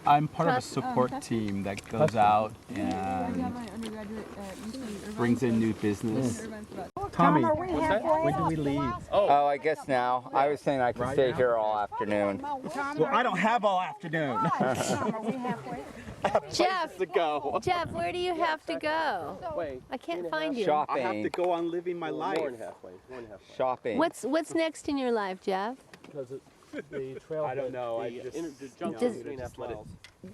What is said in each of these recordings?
I'm part of a support team that goes out and brings in new business. Tommy, when do we leave? Oh, I guess now. I was saying I could stay here all afternoon. Well, I don't have all afternoon. Jeff, To go. Jeff, where do you have to go? I can't find you. Shopping. I have to go on living my life. Shopping. What's next in your life, Jeff? The trail. I don't know. I just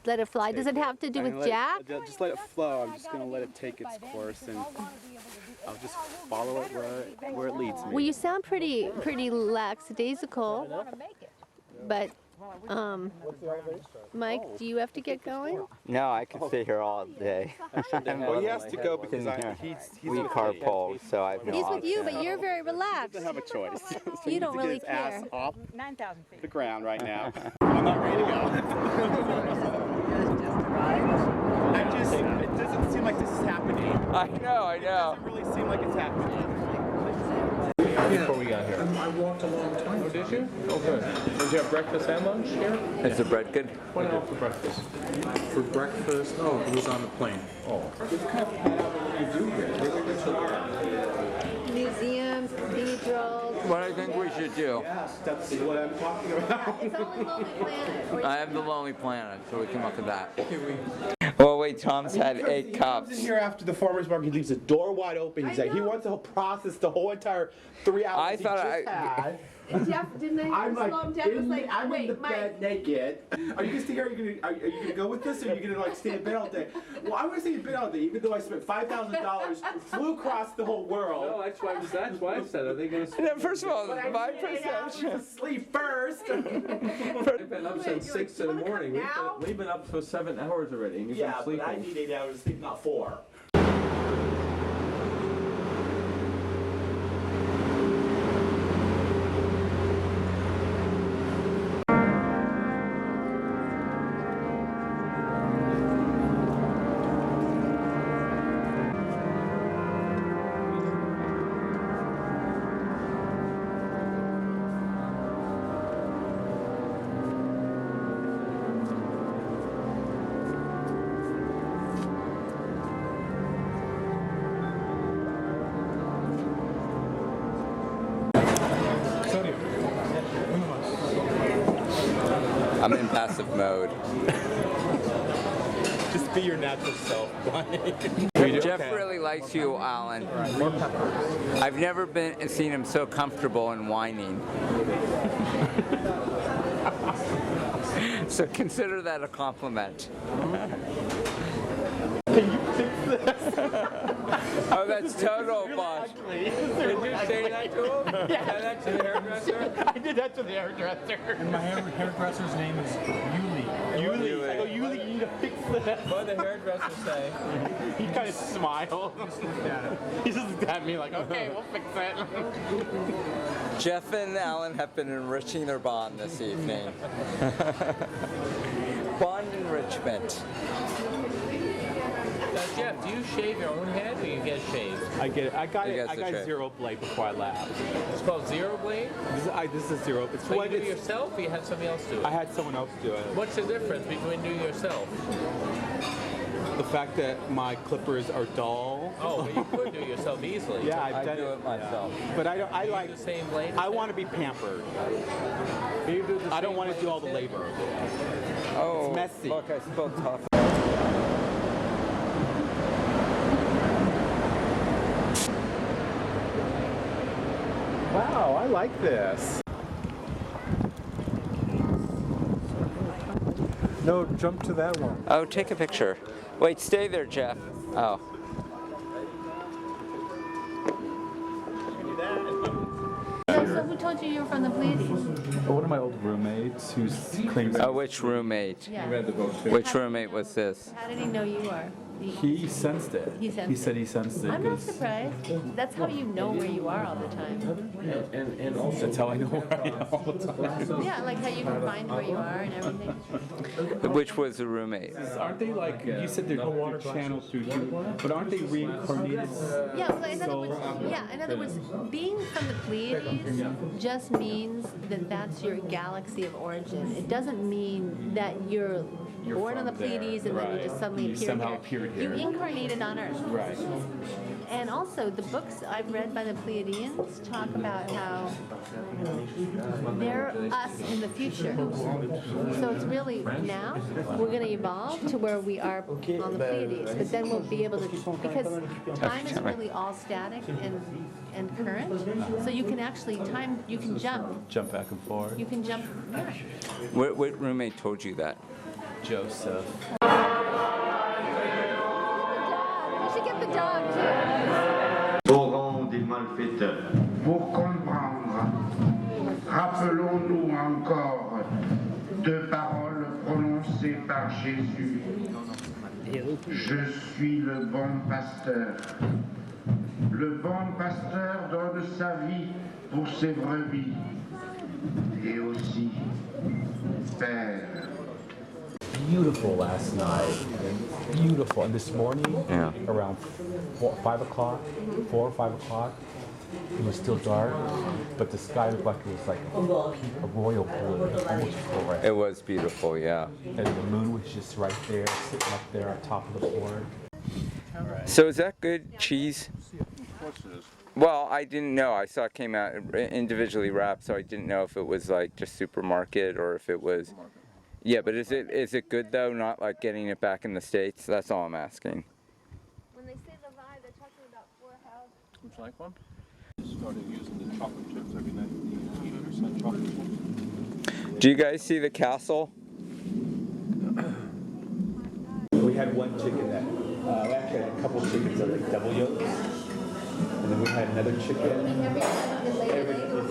Let it fly. Does it have to do with Jack? Just let it flow. I'm just gonna let it take its course, and I'll just follow it where it leads me. Well, you sound pretty lackadaisical, but Mike, do you have to get going? No, I could stay here all day. Well, he has to go because we carpool, so I have no He's with you, option. but you're very relaxed. doesn't have a choice. So You don't needs to really get his ass care. off the ground right now. I'm not ready to go. It doesn't seem like this is happening. I know. It doesn't really seem like it's happening. Before we got here. I walked a long time. Oh, did you? Oh, good. Did you have breakfast and lunch here? Is the bread good? What else for breakfast? For breakfast? Oh, it was on the plane. Oh. Museums, cathedrals. What I think we should do. Yes, that's what I'm talking about. It's only Lonely Planet. I have the Lonely Planet, so we come up with that. Oh wait, Tom's had 8 cups. He comes in here after the farmer's market. He leaves the door wide open. He's like, he wants to process the whole entire 3 hours I he thought just had. Jeff, didn't I I'm like, slow him down? It was like, I'm in the wait, bed Mike. naked. Are you gonna stay here? Are you gonna go with this, or are you gonna like stay in bed all day? Well, I want to stay in bed all day, even though I spent $5,000, flew across the whole world. No, that's why I said, are they going to No, first of all, But I my need 8 hours perception. to sleep first. I've been up since 6 in the morning. We've been up for 7 hours already, and you've Yeah, been but sleeping. I need 8 hours to sleep, not 4. I'm in passive mode. Just be your natural self, Jeff really likes you, Alan. I've never seen him so comfortable and whining. So consider that a compliment. Can you fix this? Oh, that's total bosh. Did you say that to him? Yeah. Say that to the hairdresser? I did that to the hairdresser. And my hairdresser's name is Yuli. Yuli. I go, Yuli, you need to fix this. What did the hairdresser say? He kind of smiled. He just looked at me like, okay, we'll fix it. Jeff and Alan have been enriching their bond this evening. Bond enrichment. Jeff, do you shave your own head or you get shaved? I get it. I got You it. guys I the got trick. zero blade before I left. It's called zero blade? This is zero. It's So what you do it it's, yourself or you have somebody else do I it? had someone else do it. What's the difference between doing it yourself? The fact that my clippers are dull. Oh, but you could do it yourself easily. Yeah, I I've done do it myself. But I don't. I You like. use the same blade? I want to be pampered. You do the I don't same want to blade do all the as him? labor. Oh, It's messy. Look, I spilled coffee. Wow, I like this. No, jump to that one. Oh, take a picture. Wait, stay there, Jeff. Oh. So who told you were from the Pleiades? One of my old roommates who claims Oh, which roommate? Yeah. Which roommate was this? How did he know you were? he sensed it. He sensed He said he sensed it. I'm not 'cause surprised. That's how you know where you are all the time. And also, That's how I know where I am all the time. Yeah, like how you can find where you are and everything. Which was the roommate? Aren't they like, you said they're channeled through you, but aren't they reincarnated? Yeah, well, in other words, being from the Pleiades just means that that's your galaxy of origin. It doesn't mean that you're born on the from there, Pleiades and then you just suddenly You appeared somehow here. appeared You here. incarnated on Earth. Right. And also, the books I've read by the Pleiadians talk about how they're us in the future. So it's really now we're going to evolve to where we are on the Pleiades, but then we'll be able to, because time is really all static and current. So you can actually you can jump. Jump back and forth. You can jump. Yeah. What roommate told you that? Joseph. We should get the dog too. Au rang des malfaiteurs. Pour comprendre, rappelons-nous encore deux paroles prononcées par Jésus. Je suis le bon pasteur. Le bon pasteur donne sa vie pour ses brebis. Et aussi, Père. Beautiful last night. Beautiful. And this morning, around 5 o'clock, 4 or 5 o'clock, it was still dark, but the sky looked like it was like a royal blue, almost red. It was beautiful, yeah. And the moon was just right there, sitting up there on top of the board. So is that good cheese? Well, I didn't know. I saw it came out individually wrapped, so I didn't know if it was like just supermarket or if it was. Yeah, but is it good though? Not like getting it back in the States. That's all I'm asking. When they say the vibe, they're talking about Would you like one? Started using the chocolate chips every night. The 100% chocolate chips. Do you guys see the castle? We had one chicken that, we actually had a couple chickens that were like double yolks. And then we had another chicken.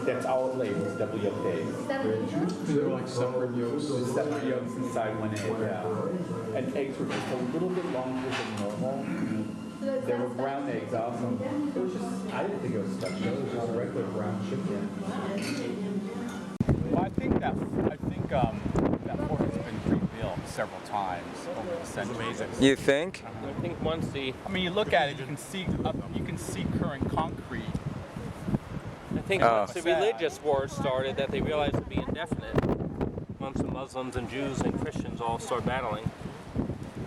That's all it laid was double yolk eggs. They're like separate yolks. Separate yolks inside one egg, yeah. And eggs were just a little bit longer than normal. They were brown eggs also. It was just, I didn't think it was special. It was just a regular brown chicken. Well, I think that fort has been rebuilt several times over the centuries. You think? I think once the I mean, you look at it, you can see current concrete. I think once the religious wars started, that they realized it'd be indefinite. Once the Muslims and Jews and Christians all start battling,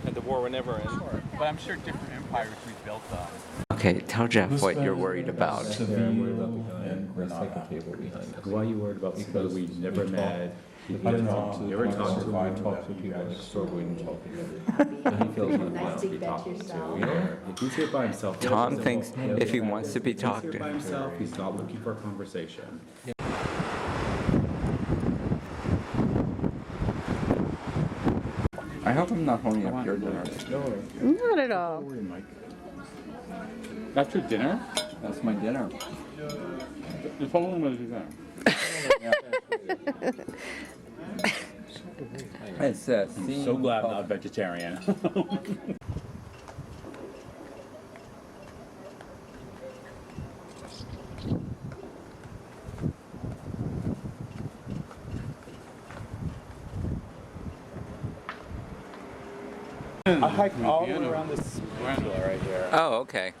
and the war would never end. But I'm sure different empires rebuilt them. Okay, tell Jeff what you're worried about. I'm worried about the guy in the second table behind us. Why are you worried about? Because we never met. You ever talk to people next door, we didn't talk to him. So he feels unwell to be talking to. Yeah. If he's here by himself, Tom thinks if he wants to be talked he's here by to. himself, he's not looking for a conversation. I hope I'm not holding up your dinner. Not at all. That's your dinner? That's my dinner. If only was your dinner. It's I'm so glad I'm not vegetarian. I hiked all the way around this peninsula right here. Oh, okay.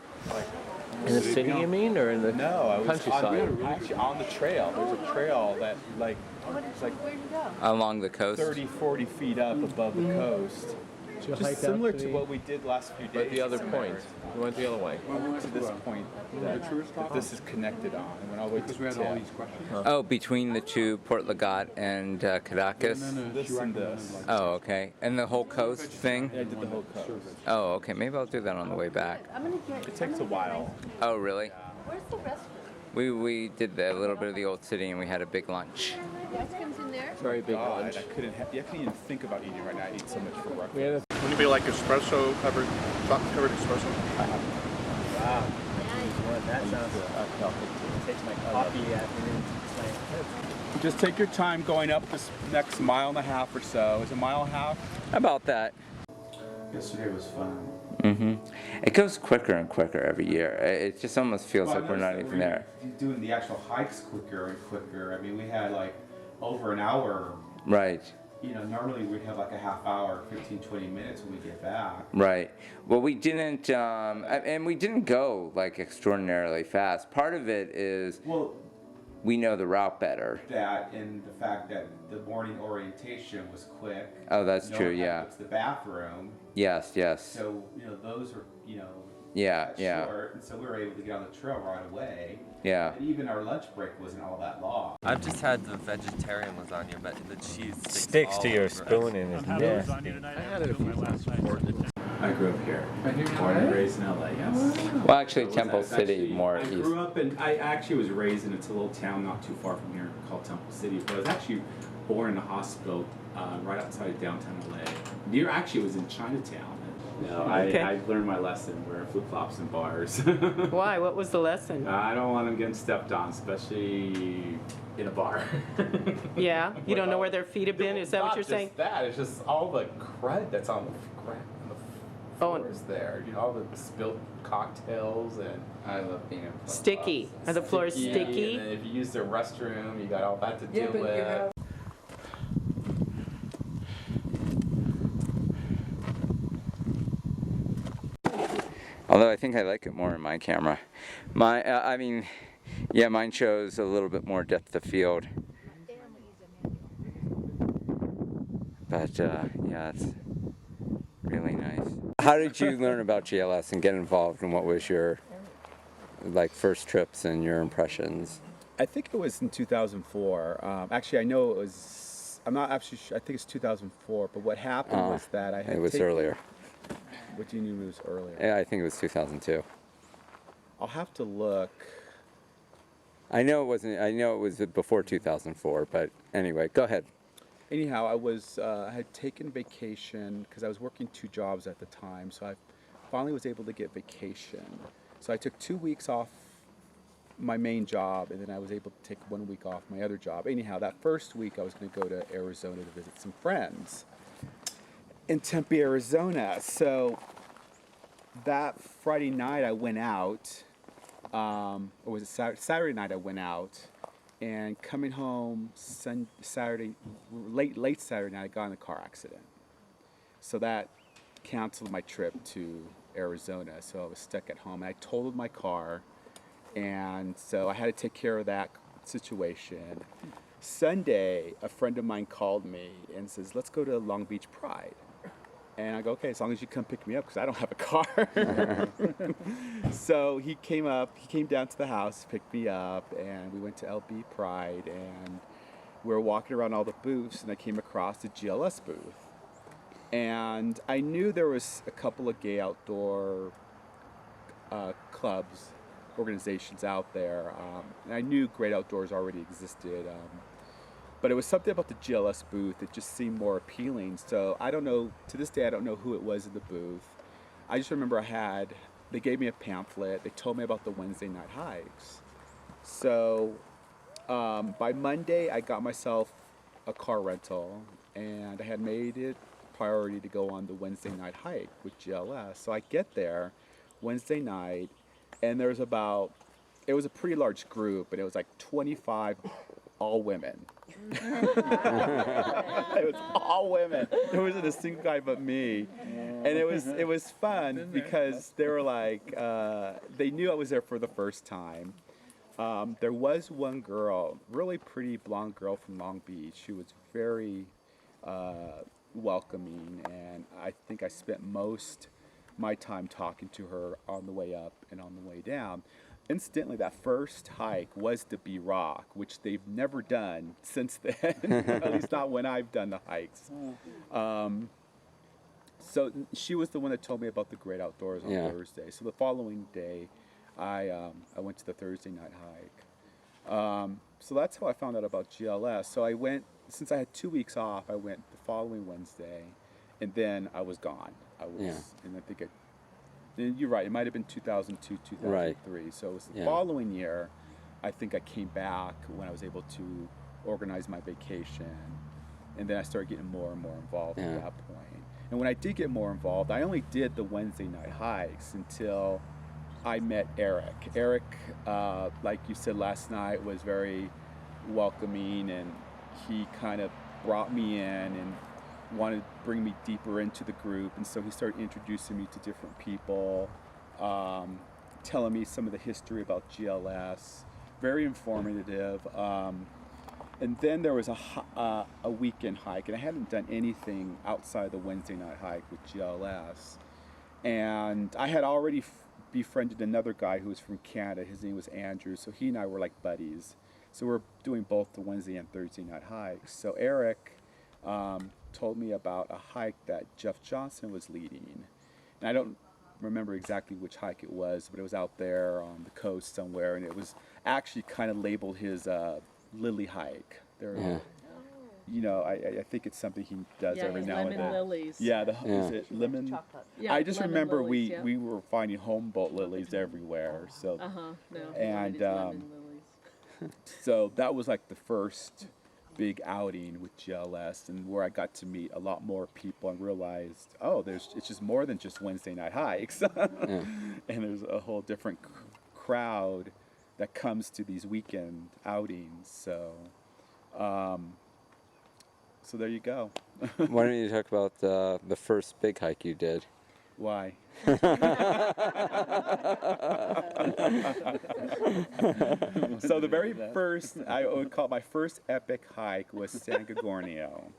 In the city, you mean, or in the No, I was countryside? actually on the trail. There's a trail that like it's like Where'd you go? Along the coast. 30, 40 feet up above the coast. Just similar to what we did last few days. But the other point. You went the other way. We went to this point that this is connected on. And went all the way to the tip. Oh, between the two, Port Lagat and Caracas? This and this. Oh, okay. And the whole coast thing? Yeah, I did the whole coast. Oh, okay. Maybe I'll do that on the way back. I'm gonna get. It takes a while. Oh, really? Where's the restroom? We did a little bit of the old city and we had a big lunch. The restroom's in there. Very big God, lunch. I couldn't even think about eating right now. I eat so much for breakfast. We had a Wouldn't it be like espresso covered, chocolate covered espresso? Nice. That sounds Takes my coffee afternoon. Just take your time going up this next mile and a half or so. Is it a mile and a half? About that. Yesterday was fun. It goes quicker and quicker every year. It just almost feels like we're not even there. Doing the actual hikes quicker and quicker. I mean, we had like over an hour. Right. You know, normally we'd have like a half hour, 15, 20 minutes when we get back. Right. Well, we didn't, and we didn't go like extraordinarily fast. Part of it is, Well, we know the route better. That and the fact that the morning orientation was quick. Oh, that's No true. one had to Yeah. go to the bathroom. Yes. Yes. So those are Yeah. cut Yeah. short, and so we were able to get on the trail right away. Yeah. And even our lunch break wasn't all that long. I've just had the vegetarian lasagna, but the cheese Sticks to your spoon and it's nasty. I had it a few times before. I grew up here. Born and raised in LA, yes. Well, actually, So Temple it's City actually- more I east. grew up and I actually was raised in a little town not too far from here called Temple City, but I was actually born in a hospital right outside of downtown LA. Actually, it was in Chinatown. No, Okay. I learned my lesson wearing flip-flops in bars. Why? What was the lesson? I don't want them getting stepped on, especially in a bar. Yeah, you don't know where their feet have been? Is that what you're saying? Not just that, it's just all the crud that's on the floors there. You know, all the spilled cocktails and I love being in Sticky. Are the floors sticky? And then if you use the restroom, you got all that to deal with. Although I think I like it more in my camera. I mean, yeah, mine shows a little bit more depth of field. But yeah, it's really nice. How did you learn about GLS and get involved, and what was your first trips and your impressions? I think it was in 2004. Actually, I know it was. I'm not actually sure. I think it's 2004. But what happened was that I had. It was earlier. What do you mean it was earlier? Yeah, I think it was 2002. I'll have to look. I know it wasn't. I know it was before 2004. But anyway, go ahead. Anyhow, I had taken vacation because I was working 2 jobs at the time, so I finally was able to get vacation. So I took 2 weeks off my main job, and then I was able to take 1 week off my other job. Anyhow, that first week I was going to go to Arizona to visit some friends in Tempe, Arizona. So that Friday night I went out, or was it Saturday night I went out. And coming home late Saturday night, I got in a car accident. So that canceled my trip to Arizona. So I was stuck at home. And I totaled my car, and so I had to take care of that situation. Sunday, a friend of mine called me and says, "Let's go to Long Beach Pride." And I go, "Okay, as long as you come pick me up, because I don't have a car." So he came down to the house, picked me up, and we went to LB Pride, and we were walking around all the booths, and I came across the GLS booth. And I knew there was a couple of gay outdoor clubs, organizations out there. And I knew Great Outdoors already existed. But it was something about the GLS booth that just seemed more appealing. So I don't know, to this day I don't know who it was in the booth. I just remember they gave me a pamphlet. They told me about the Wednesday night hikes. So by Monday I got myself a car rental, and I had made it a priority to go on the Wednesday night hike with GLS. So I get there Wednesday night, and it was a pretty large group, and it was like 25 all women. It was all women. There wasn't a single guy but me, and it was fun because they were like they knew I was there for the first time. There was one girl, really pretty blonde girl from Long Beach. She was very welcoming, and I think I spent most my time talking to her on the way up and on the way down. Incidentally, that first hike was the B Rock, which they've never done since then, at least not when I've done the hikes. So she was the one that told me about the Great Outdoors on Thursday. So the following day, I went to the Thursday night hike. So that's how I found out about GLS. So I went, since I had 2 weeks off, I went the following Wednesday, and then I was gone. And I think you're right, it might have been 2002, 2003. So it was the following year, I think I came back when I was able to organize my vacation. And then I started getting more and more involved at that point. And when I did get more involved, I only did the Wednesday night hikes until I met Eric. Eric, like you said last night, was very welcoming, and he kind of brought me in and wanted to bring me deeper into the group. And so he started introducing me to different people, telling me some of the history about GLS, very informative. And then there was a weekend hike, and I hadn't done anything outside the Wednesday night hike with GLS. And I had already befriended another guy who was from Canada. His name was Andrew, so he and I were like buddies. So we're doing both the Wednesday and Thursday night hikes. So Eric told me about a hike that Jeff Johnson was leading. And I don't remember exactly which hike it was, but it was out there on the coast somewhere, and it was actually kind of labeled his lily hike. Yeah. You know, I think it's something he does every now and then. Lemon lilies. Yeah, is it lemon? Chocolate. Yeah, I just lemon remember lilies, we were finding Humboldt lilies everywhere. So No. and lemon lilies. so that was like the first big outing with GLS, and where I got to meet a lot more people and realized, oh, it's just more than just Wednesday night hikes, and there's a whole different crowd that comes to these weekend outings. So, so there you go. Why don't you talk about the first big hike you did? Why? So the very first, I would call my first epic hike was San Gorgonio.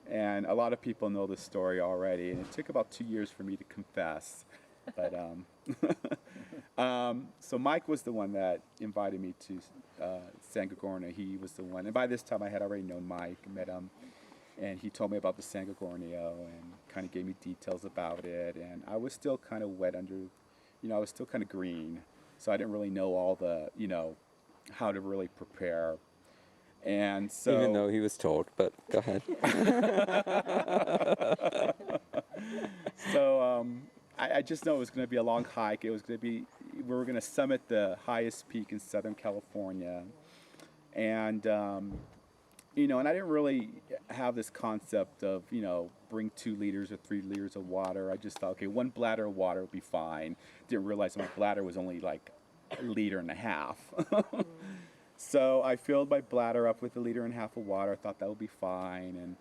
And a lot of people know this story already, and it took about 2 years for me to confess. But so Mike was the one that invited me to San Gorgonio. He was the one, and by this time I had already known Mike, met him, and he told me about the San Gorgonio and kind of gave me details about it. And I was still kind of wet under, I was still kind of green, so I didn't really know all the, how to really prepare. And so, even though he was told, but go ahead. So I just know it was going to be a long hike. It was going to be, we were going to summit the highest peak in Southern California. And, and I didn't really have this concept of, bring 2 liters or 3 liters of water. I just thought, okay, 1 bladder of water would be fine. Didn't realize my bladder was only like 1.5 liters. So I filled my bladder up with 1.5 liters of water. I thought that would be fine. And,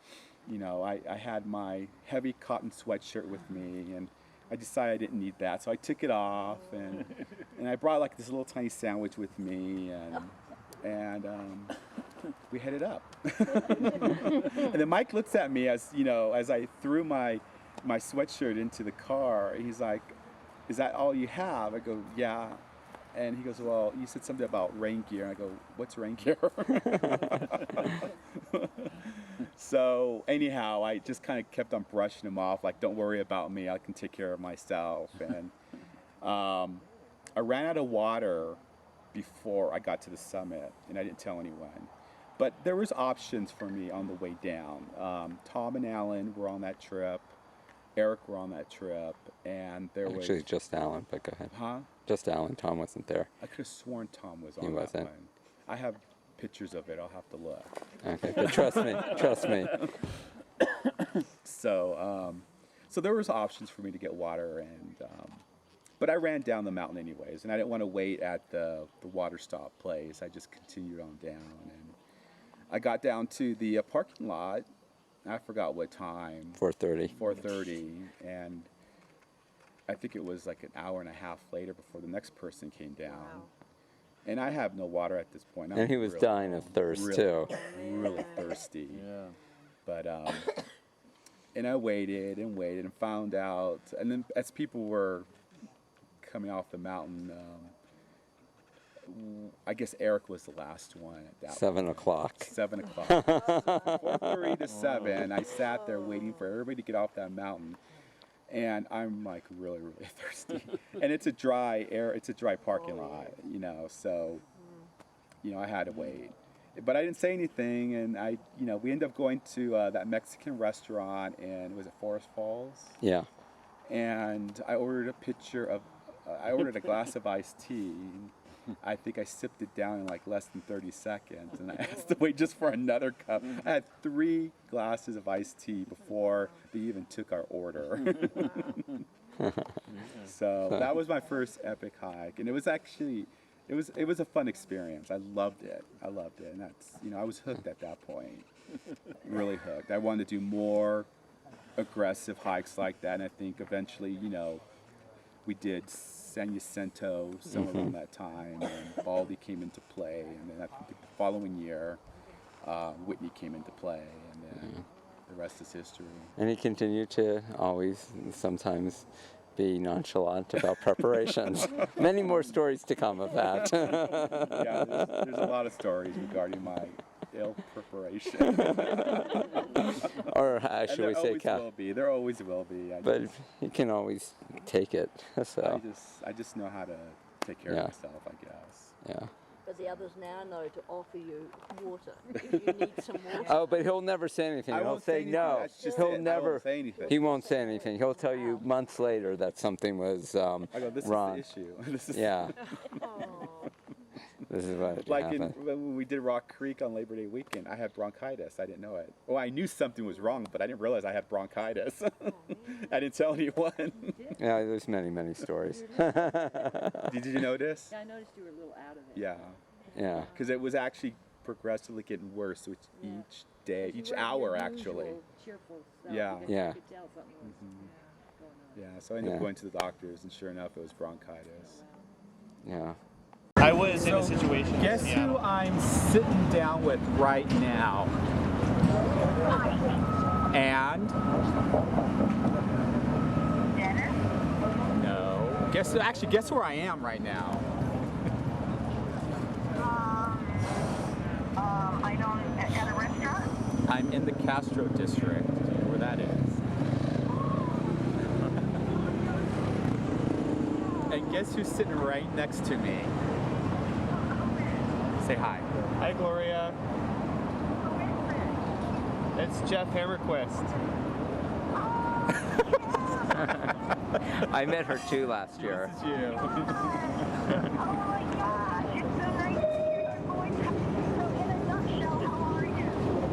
I had my heavy cotton sweatshirt with me, and I decided I didn't need that. So I took it off, and I brought like this little tiny sandwich with me, and we headed up. And then Mike looks at me as I threw my sweatshirt into the car. He's like, "Is that all you have?" I go, "Yeah." And he goes, "Well, you said something about rain gear." And I go, "What's rain gear?" So anyhow, I just kind of kept on brushing him off, like, "Don't worry about me. I can take care of myself." And I ran out of water before I got to the summit, and I didn't tell anyone. But there was options for me on the way down. Tom and Alan were on that trip. Eric were on that trip, and there was... Actually, just Alan, but go ahead. Huh? Just Alan. Tom wasn't there. I could have sworn Tom was on He that wasn't. one. I have pictures of it. I'll have to look. Okay, but trust me. So, so there was options for me to get water, and but I ran down the mountain anyways, and I didn't want to wait at the water stop place. I just continued on down, and I got down to the parking lot. I forgot what time. 4:30. 4:30, and I think it was like an hour and a half later before the next person came down. Wow. And I have no water at this point. And he was dying of thirst too. Really thirsty. Yeah. But and I waited and found out. And then as people were coming off the mountain, I guess Eric was the last one at that 7 o'clock. 7 o'clock. 4:30 to 7. I sat there waiting for everybody to get off that mountain. And I'm like really, really thirsty. And it's a dry parking lot, so, I had to wait. But I didn't say anything, and we ended up going to that Mexican restaurant, and was it Forest Falls? Yeah. And I ordered a glass of iced tea. I think I sipped it down in like less than 30 seconds, and I asked to wait just for another cup. I had 3 glasses of iced tea before they even took our order. So that was my first epic hike, and it was actually, it was a fun experience. I loved it, and that's, I was hooked at that point, really hooked. I wanted to do more aggressive hikes like that, and I think eventually, we did San Jacinto somewhere around that time, and Baldy came into play, and then I think the following year, Whitney came into play, and then the rest is history. And he continued to always, sometimes, be nonchalant about preparations. Many more stories to come of that. Yeah, there's a lot of stories regarding my ill preparation. Or should we say, there always will be. But you can always take it. So I just know how to take care of myself, I guess. Yeah. But the others now know to offer you water if you need some water. Oh, but he'll never say anything. He'll say no. He'll never. Say anything. He won't say anything. He'll tell you months later that something was I go, this wrong. is the issue. This is Yeah. This is what happened. When we did Rock Creek on Labor Day weekend, I had bronchitis. I didn't know it. Well, I knew something was wrong, but I didn't realize I had bronchitis. I didn't tell anyone. Yeah, there's many stories. Did you notice? Yeah, I noticed you were a little out of it. Yeah. Yeah. Because it was actually progressively getting worse each day, each hour actually. Cheerful self. Yeah. Yeah. You could tell something was going on. Yeah. So I ended up going to the doctors, and sure enough, it was bronchitis. Yeah. I was in a situation. Guess who I'm sitting down with right now? And? No. Guess where I am right now? I don't, at a restaurant? I'm in the Castro district. Do you know where that is? And guess who's sitting right next to me? Say hi. Hi, Gloria. It's Jeff Hammerquist. I met her too last year. This is you. Oh my gosh, it's so nice to hear your voice. So in a nutshell, how are you?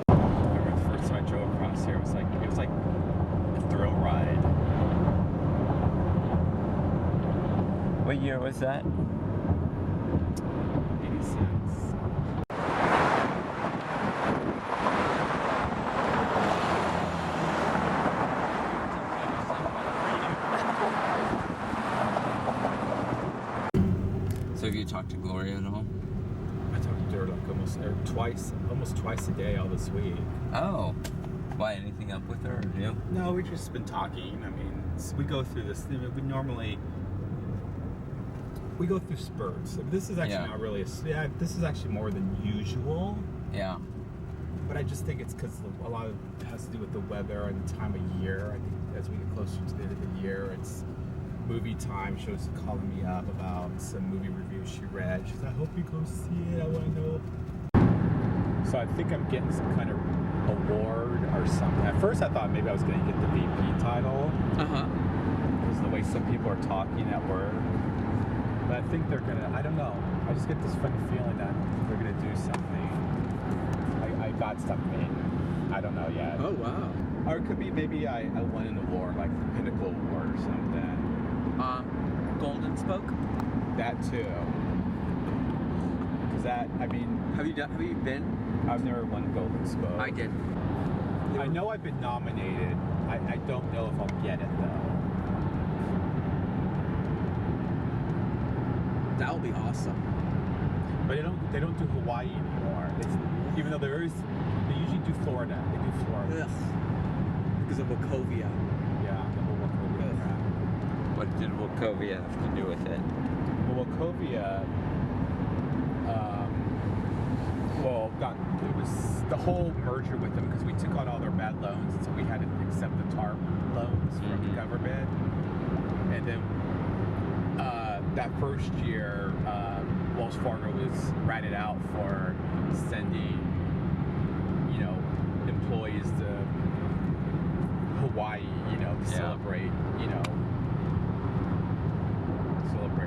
I remember the first time I drove across here, it was like a thrill ride. What year was that? 86. So have you talked to Gloria at all? I talked to her like almost twice a day all this week. Oh. Why, anything up with her or new? No, we've just been talking. I mean, we go through this. We go through spurts. This is actually not really this is actually more than usual. Yeah. But I just think it's because a lot of it has to do with the weather and the time of year. I think as we get closer to the end of the year, it's movie time. She was calling me up about some movie reviews she read. She said, I hope you go see it. I want to know. So I think I'm getting some kind of award or something. At first I thought maybe I was going to get the VP title. Because the way some people are talking at work. But I think they're going to, I don't know. I just get this funny feeling that they're going to do something. I got something. I don't know yet. Oh, wow. Or it could be maybe I won an award, like the Pinnacle Award or something. Golden Spoke? That too. Because that, I mean... Have you been? I've never won a Golden Spoke. I did. I know I've been nominated. I don't know if I'll get it though. That would be awesome. But they don't do Hawaii anymore. Even though they usually do Florida. They do Florida. Ugh. Because of Wachovia. Yeah, the whole Wachovia crap. What did Wachovia have to do with it? Well, Wachovia, it was the whole merger with them because we took on all their bad loans, and so we had to accept the TARP loans from the government. And then that first year, Wells Fargo was ratted out for sending, employees to Hawaii, to celebrate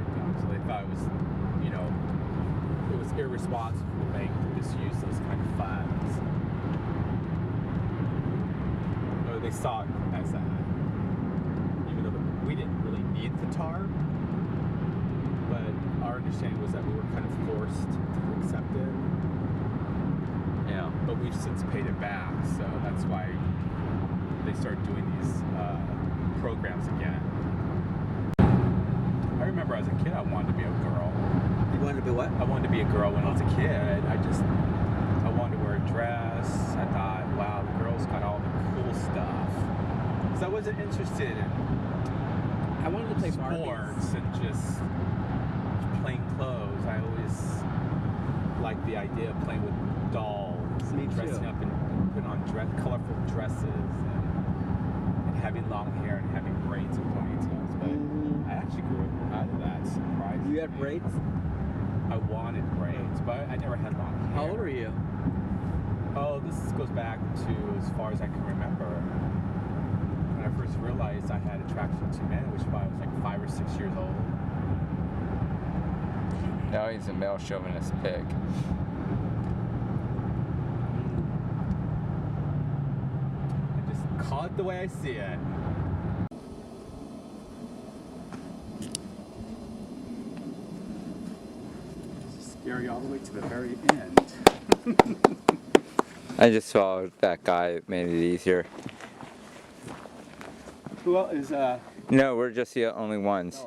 them. So they thought it was, it was irresponsible for the bank to misuse those kind of funds. Or they saw it as that. Even though we didn't really need the TARP, but our understanding was that we were kind of forced to accept it. Yeah. But we've since paid it back, so that's why they started doing these programs again. remember as a kid, I wanted to be a girl. You wanted to be what? I wanted to be a girl when I was a kid. I wanted to wear a dress. I thought, wow, the girls got all the cool stuff. Because I wasn't interested in I wanted to play sports and just plain clothes. I always liked the idea of playing with dolls, Me dressing too. up and putting on colorful dresses and having long hair and having braids and ponytails. But I actually grew out of that. Surprisingly. You had braids? I wanted braids, but I never had long hair. How old were you? Oh, this goes back to as far as I can remember. When I first realized I had attraction to men, which I was like 5 or 6 years old. Now he's a male chauvinist pig. I just call it the way I see it. Scary all the way to the very end. I just followed that guy. It made it easier. Who else is No, we're just the only ones.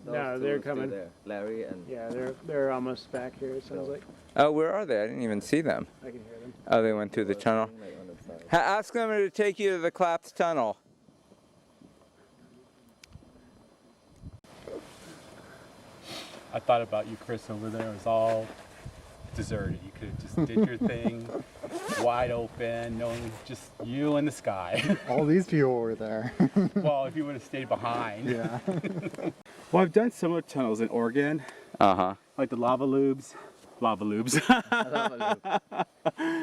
No, they're coming. Larry and Yeah, they're almost back here. It sounds like. Oh, where are they? I didn't even see them. I can hear them. Oh, they went through the tunnel. Ask them to take you to the collapsed tunnel. I thought about you, Chris, over there. It was all deserted. You could have just did your thing, wide open, no one, just you and the sky. All these people were there. Well, if you would have stayed behind. Yeah. Well, I've done similar tunnels in Oregon. Uh-huh. Like the lava lubes. Lava lubes.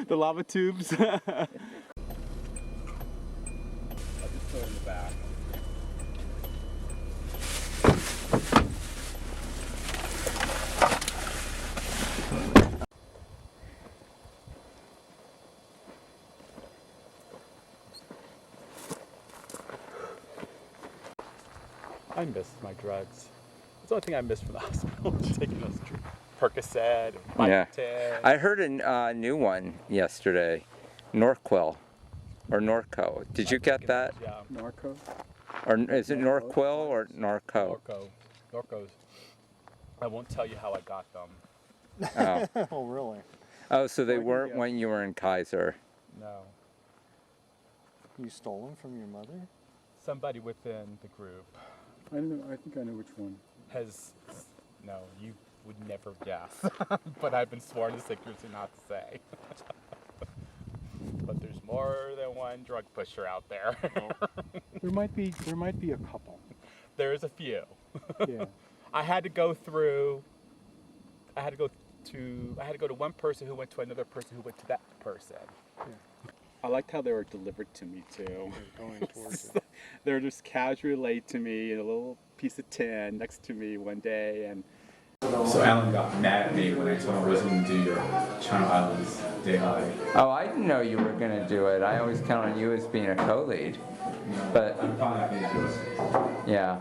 The lava tubes. I'll just throw it in the back. I miss my drugs. It's the only thing I miss from the hospital. Taking those Percocet and Yeah. Vicodin. I heard a new one yesterday. Norquil. Or Norco. Did you get that? Yeah. Norco? Or is it Norquil or Norco? Norcos. I won't tell you how I got them. Oh. Oh, really? Oh, so they weren't when you were in Kaiser. No. You stole them from your mother? Somebody within the group. I think I know which one. No, you would never guess. But I've been sworn to secrecy not to say. But there's more than one drug pusher out there. There might be a couple. There's a few. Yeah. I had to go to one person who went to another person who went to that person. Yeah. I liked how they were delivered to me too. They're going towards you. They were just casually laid to me in a little piece of tin next to me one day, and So Alan got mad at me when I told him I wasn't going to do your Channel Islands Day High. Oh, I didn't know you were going to do it. I always count on you as being a co-lead. But I'm probably not going to do it. yeah.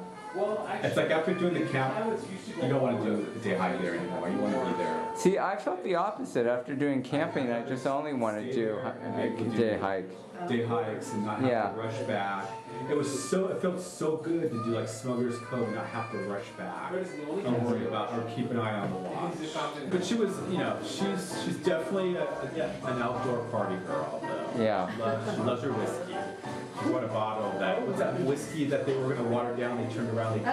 It's like after doing the camp, you don't want to do a day hike there anymore. You want to be there. See, I felt the opposite. After doing camping, I just only want to do day hike. Day hikes and not have to rush back. It felt so good to do like Smuggler's Cove and not have to rush back. Don't worry about or keep an eye on the watch. But she was, she's definitely an outdoor party girl though. Yeah. She loves her whiskey. She bought a bottle of that. What's that whiskey that they were going to water down? They turned around. Is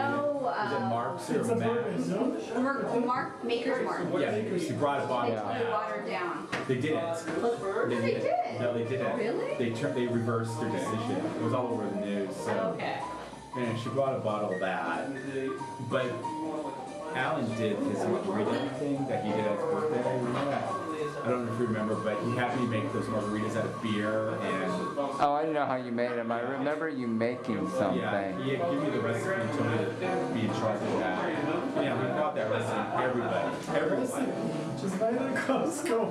it Mark's or Max? Mark, Maker's Mark. Yeah, she brought a bottle of They that. watered down. They didn't. They didn't? No, they didn't. Really? They reversed their decision. It was all over the news. So. Okay. And she brought a bottle of that. But Alan did his margarita thing that he did at his birthday. I don't know if you remember, but he had me make those margaritas out of beer and. Oh, I didn't know how you made them. I remember you making something. Yeah, he gave me the recipe and told me to be in charge of that. Yeah, we got that recipe. Everybody. Just buy the Costco.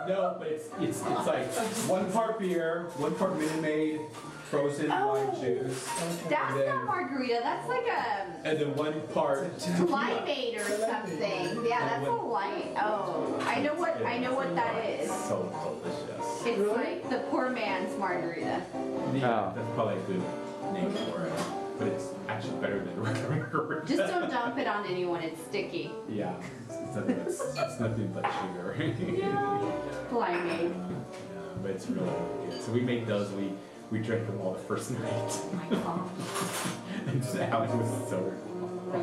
No, but it's like 1 part beer, 1 part Minute Maid, frozen lime juice. That's not margarita. That's like a And then 1 part limeade or something. Yeah, that's a lime. Oh, I know what that is. So delicious. It's like the poor man's margarita. Yeah, that's probably a good name for it. But it's actually better than regular margarita. Just don't dump it on anyone, it's sticky. Yeah, it's nothing but sugar. Blimey. But it's really good. So we made those. We drank them all the first night. Oh my God. And Alan was so Oh,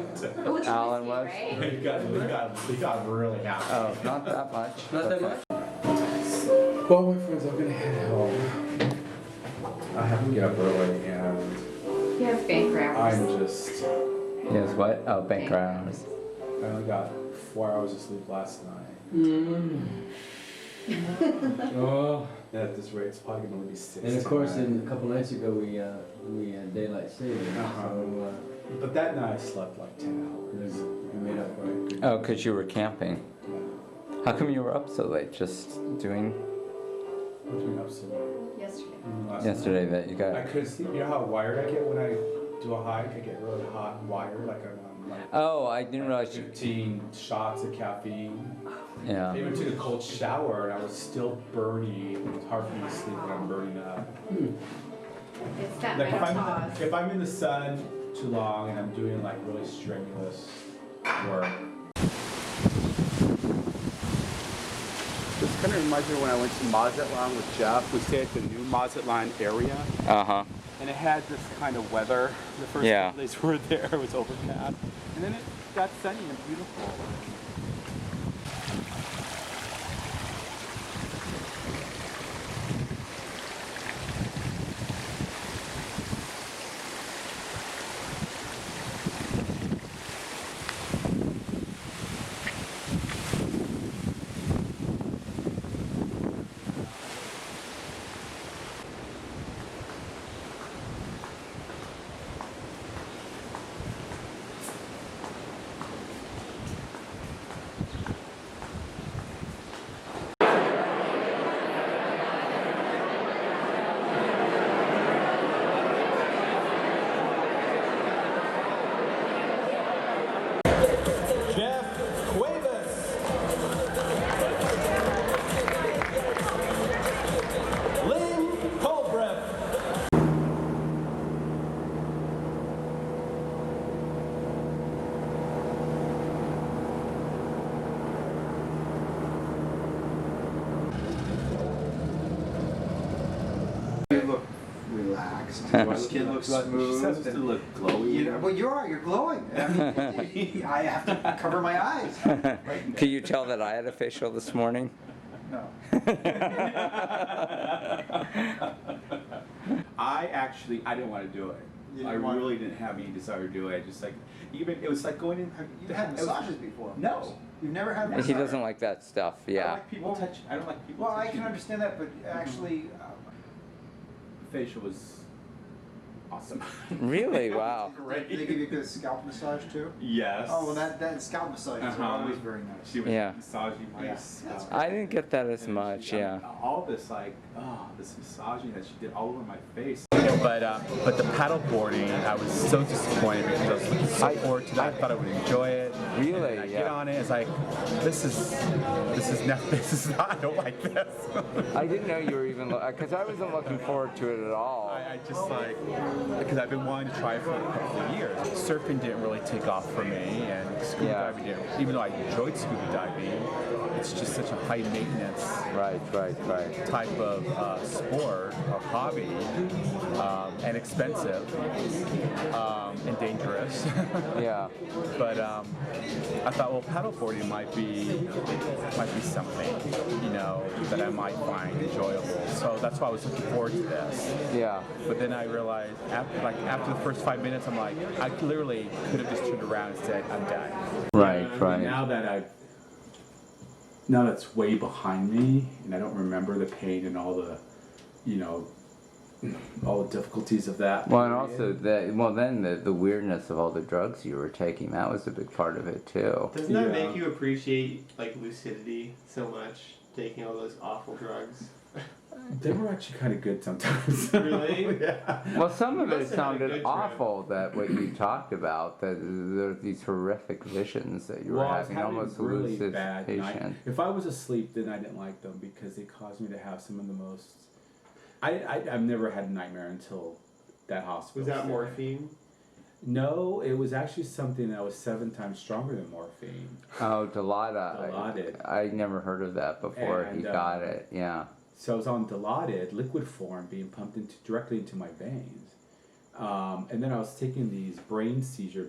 it's Alan whiskey, was? right? he got really happy. Oh, not that much. Not that much? Well, my friends, I'm gonna head home. I have to get up early, and You have bank hours. I'm just. Yes, what? Oh, bank hours. I only got 4 hours of sleep last night. Oh, at this rate, it's probably gonna be 6. And of course, a couple nights ago, we had daylight savings. So, but that night I slept like 10 hours. we made up for it. Oh, because you were camping. How come you were up so late? Just doing Between up so late. Yesterday. yesterday that you got. I couldn't sleep. You know how wired I get when I do a hike? I get really hot and wired, like I'm like Oh, I didn't realize you. 15 shots of caffeine. Yeah. I even took a cold shower and I was still burning. It's hard for me to sleep when I'm burning up. It's that Like menopause. if I'm in the sun too long and I'm doing like really strenuous work. This kind of reminds me of when I went to Mazatlan with Jeff. We stayed at the new Mazatlan area. Uh-huh. And it had this kind of weather. The first couple days we were there, it was overcast. And then it got sunny and beautiful. You look relaxed. Your skin looks smooth. Just to look glowy. You know, well, you're glowing. I mean, I have to cover my eyes. Can you tell that I had a facial this morning? No. I didn't want to do it. I really didn't have any desire to do it. I just like, even, it was like going in. You've had massages before. No. You've never had He massages. doesn't like that stuff. I don't Yeah. like people touch. I don't like people Well, I touching can understand that, but actually, The facial was awesome. Really? Wow. they give you a good scalp massage too. Yes. Oh, well, that scalp massages are always very nice. She was Yeah. massaging my Yeah. scalp. I didn't get that as much. She done Yeah. All this like, this massaging that she did all over my face. But the paddle boarding, I was so disappointed because I was looking so forward to that. I thought I would enjoy it. Really? And I Yeah. get on it. It's like, this is not. I don't like this. I didn't know you were even because I wasn't looking forward to it at all. I just like, because I've been wanting to try it for a couple of years. Surfing didn't really take off for me, and scuba diving didn't. Even though I enjoyed scuba diving, it's just such a high maintenance type of sport or hobby, and expensive, and dangerous. Yeah. But I thought, well, paddleboarding might be something, you know, that I might find enjoyable. So that's why I was looking forward to this. Yeah. But then I realized, after the first 5 minutes, I'm like, I literally could have just turned around and said, I'm done. Right. Now that it's way behind me, and I don't remember the pain and all the, you know, all the difficulties of that. Well, and also the weirdness of all the drugs you were taking, that was a big part of it too. Doesn't that make you appreciate like lucidity so much, taking all those awful drugs? They were actually kind of good sometimes. Really? Yeah. Well, some of You it must have had a sounded good awful, that what you talked about, that there were these horrific visions that you were I was having, having almost really bad hallucination. night. If I was asleep, then I didn't like them because they caused me to have some of the most. I've never had a nightmare until that hospital. Was that morphine? No, it was actually something that was 7 times stronger than morphine. Oh, Dilaudid. Dilaudid. I never heard of that before. And, he got it. Yeah. So I was on Dilaudid, liquid form, being pumped directly into my veins. And then I was taking these brain seizure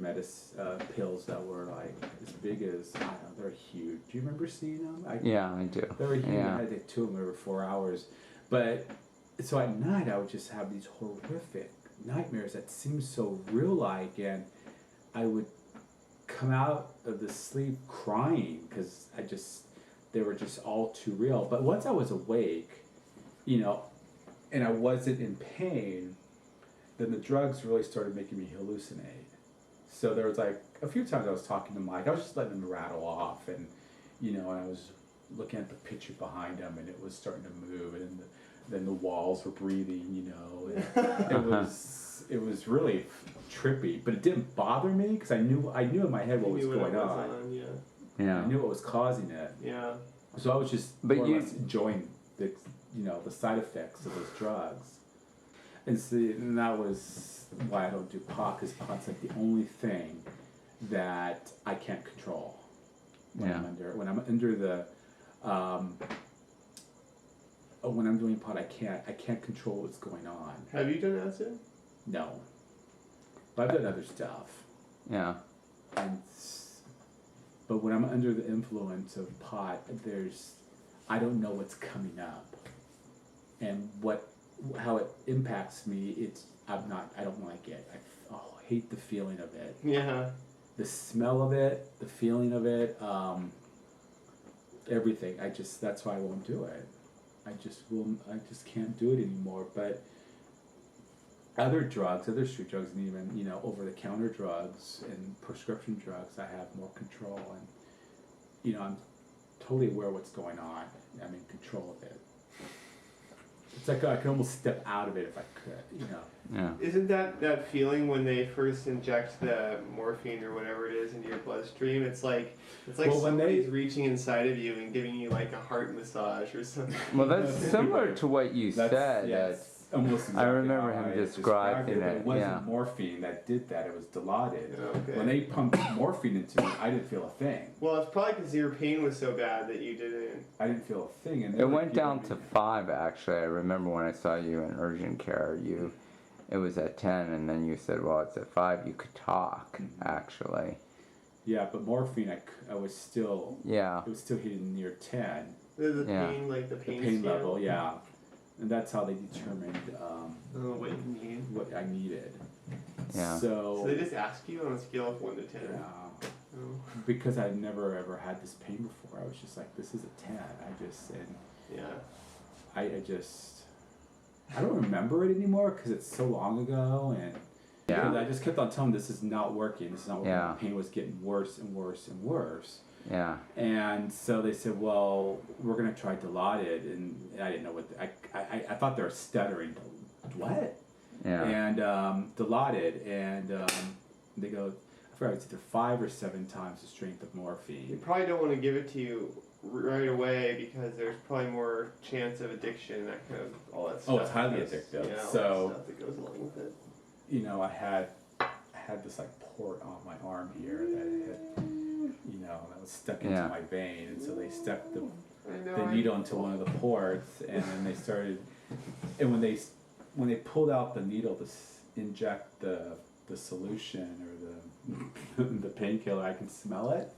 pills that were like as big as, I don't know, they're huge. Do you remember seeing them? Yeah, I do. They were huge. Yeah. I had to take 2 of them every 4 hours. But so at night I would just have these horrific nightmares that seemed so real-like, and I would come out of the sleep crying because they were just all too real. But once I was awake, and I wasn't in pain, then the drugs really started making me hallucinate. So there was like a few times I was talking to Mike, I was just letting him rattle off, and and I was looking at the picture behind him, and it was starting to move, and then the walls were breathing, and it was really trippy, but it didn't bother me because I knew in my head what was going on. Yeah. I knew what was causing it. Yeah. So I was just more or less enjoying the side effects of those drugs. And see, and that was why I don't do pot, because pot's like the only thing that I can't control when I'm under the when I'm doing pot, I can't control what's going on. Have you done acid? No, but I've done other stuff. Yeah. But when I'm under the influence of pot, I don't know what's coming up, and how it impacts me. I don't like it. I hate the feeling of it. Yeah. The smell of it, the feeling of it, everything. That's why I won't do it. I just can't do it anymore. But other drugs, other street drugs, and even, over-the-counter drugs and prescription drugs, I have more control, and, I'm totally aware of what's going on. I'm in control of it. It's like I could almost step out of it if I could, Yeah. Isn't that feeling when they first inject the morphine or whatever it is into your bloodstream? It's like somebody's reaching inside of you and giving you like a heart massage or something. Well, that's similar to what you said. Yes. Almost exactly I remember how him I describing it. it. It wasn't Yeah. morphine that did that. It was Dilaudid. Okay. When they pumped morphine into me, I didn't feel a thing. Well, it's probably because your pain was so bad that you didn't. I didn't feel a thing. And It went down to 5, actually. I remember when I saw you in urgent care, it was at 10, and then you said, well, it's at 5. You could talk, actually. Yeah, but morphine, I was still. Yeah. It was still hitting near 10. The pain, like the pain. The pain scale. level, yeah. And that's how they determined what you need. What I needed. Yeah. So they just ask you on a scale of 1 to 10. Yeah. Oh. Because I'd never ever had this pain before. I was just like, this is a 10. I don't remember it anymore because it's so long ago, and I just kept on telling them this is not working. This is not working. Yeah. The pain was getting worse and worse and worse. Yeah. And so they said, well, we're gonna try Dilaudid, and I didn't know what I thought they were stuttering. What? Yeah. And Dilaudid, and they go, I forgot, it's either 5 or 7 times the strength of morphine. You probably don't want to give it to you right away because there's probably more chance of addiction, that kind of all that stuff. Oh, it's highly addictive. Yeah, all so that stuff that goes along with it. I had this like port on my arm here that had, that was stuck into my vein, and so they stuck the needle into one of the ports, and then they started, and when they pulled out the needle to inject the solution or the painkiller, I can smell it,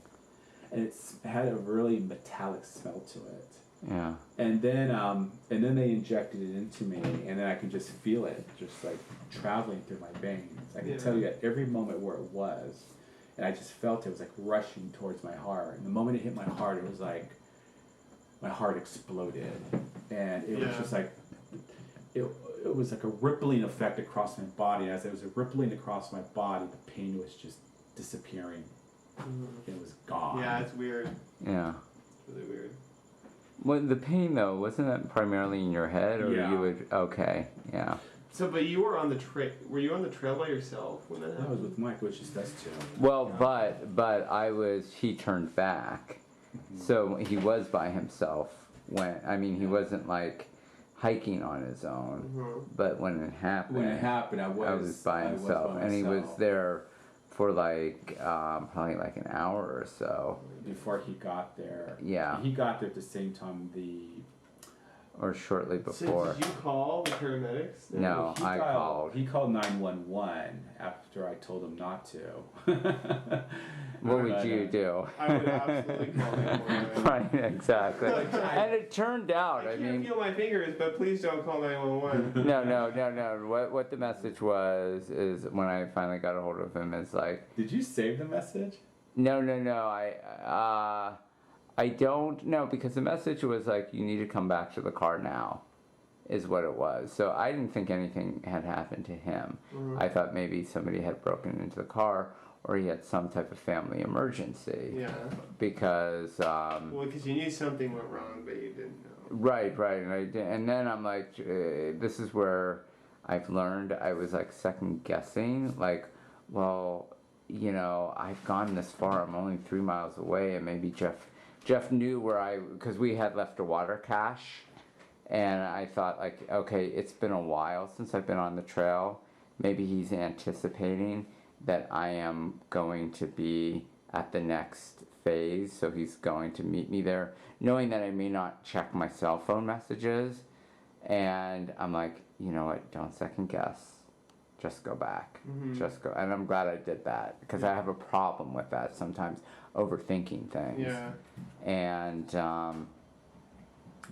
and it had a really metallic smell to it. Yeah. And then they injected it into me, and then I could just feel it, just like traveling through my veins. I can tell you at every moment where it was, and I just felt it was like rushing towards my heart. And the moment it hit my heart, it was like my heart exploded, and it was just like it was like a rippling effect across my body. As it was rippling across my body, the pain was just disappearing. It was gone. Yeah, it's weird. Yeah. It's really weird. Well, the pain though, wasn't that primarily in your head, or you would? Okay, yeah. So, but you were on the trail. Were you on the trail by yourself when that happened? I was with Mike, which is us two. Well, but I was. He turned back, so he was by himself. He wasn't like hiking on his own. But when it happened, I was by himself, and he was there for like probably like an hour or so before he got there. Yeah. He got there at the same time or shortly before. So did you call the paramedics? No, I called. He called 911 after I told him not to. What would you do? I would absolutely call 911. Right, exactly. And it turned out, I can't feel my fingers, but please don't call 911. No. What the message was is when I finally got a hold of him is like. Did you save the message? No. I don't know, because the message was like, you need to come back to the car now, is what it was. So I didn't think anything had happened to him. I thought maybe somebody had broken into the car, or he had some type of family emergency. Yeah. Because well, because you knew something went wrong, but you didn't know. Right, and then I'm like, this is where I've learned. I was like second guessing, like, well, you know, I've gone this far. I'm only 3 miles away, and maybe Jeff knew where because we had left a water cache, and I thought like, okay, it's been a while since I've been on the trail. Maybe he's anticipating that I am going to be at the next phase, so he's going to meet me there, knowing that I may not check my cell phone messages. And I'm like, you know what, don't second guess. Just go back. Just go. And I'm glad I did that, because I have a problem with that sometimes, overthinking things. Yeah. And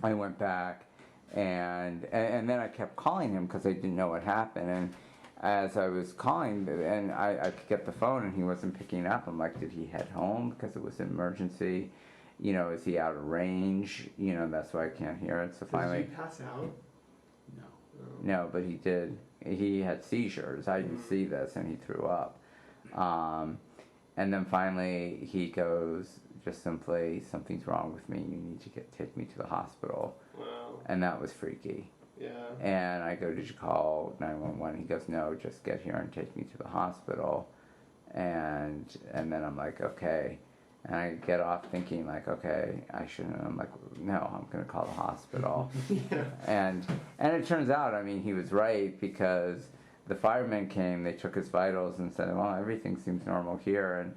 I went back, and then I kept calling him because I didn't know what happened. And as I was calling, and I could get the phone, and he wasn't picking up. I'm like, did he head home because it was an emergency? You know, is he out of range? You know, that's why I can't hear it. So finally. Did he pass out? No, but he did. He had seizures. I didn't see this, and he threw up. And then finally he goes, just simply, something's wrong with me. You need to take me to the hospital. Wow. And that was freaky. Yeah. And I go, did you call 911? He goes, no, just get here and take me to the hospital. And then I'm like, okay. And I get off thinking like, okay, I shouldn't. I'm like, no, I'm gonna call the hospital. Yeah. And it turns out, I mean, he was right, because the firemen came, they took his vitals and said, well, everything seems normal here.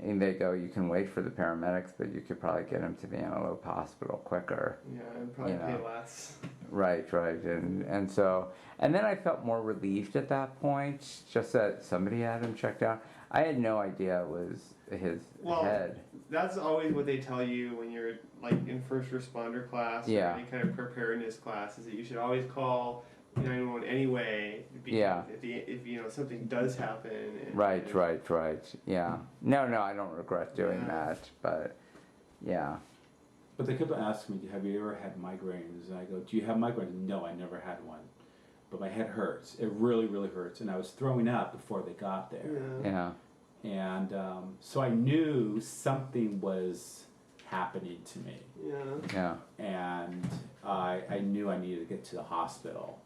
And they go, you can wait for the paramedics, but you could probably get him to the Antelope Hospital quicker. Yeah, and probably pay less. Right. And so, and then I felt more relieved at that point, just that somebody had him checked out. I had no idea it was his head. That's always what they tell you when you're like in first responder class or any kind of preparedness class, is that you should always call 911 anyway. Because if you know something does happen. Right. Yeah. No, I don't regret doing that, but yeah. But they kept asking me, have you ever had migraines? And I go, do you have migraines? No, I never had one. But my head hurts. It really, really hurts. And I was throwing up before they got there. Yeah. And so I knew something was happening to me. Yeah. And I knew I needed to get to the hospital,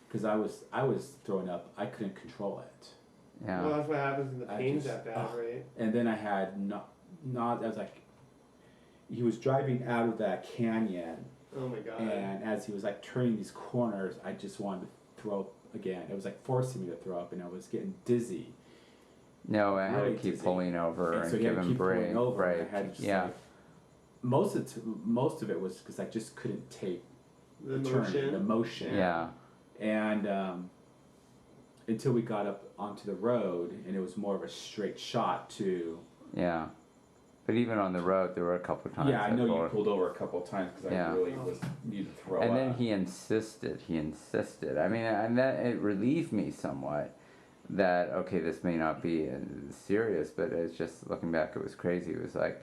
because I was throwing up. I couldn't control it. Yeah. Well, that's what happens when the pain's that bad, right? And then I had not. I was like, he was driving out of that canyon. Oh my God. And as he was like turning these corners, I just wanted to throw up again. It was like forcing me to throw up, and I was getting dizzy. No, I had to keep pulling over and give him break. Right. I had to like, most of it was because I just couldn't take the motion. Yeah. And until we got up onto the road, and it was more of a straight shot to. Yeah. But even on the road, there were a couple of times. Yeah, I know you pulled over a couple of times because I really needed to throw up. And then he insisted. I mean, and that it relieved me somewhat that, okay, this may not be serious, but it's just, looking back, it was crazy. It was like,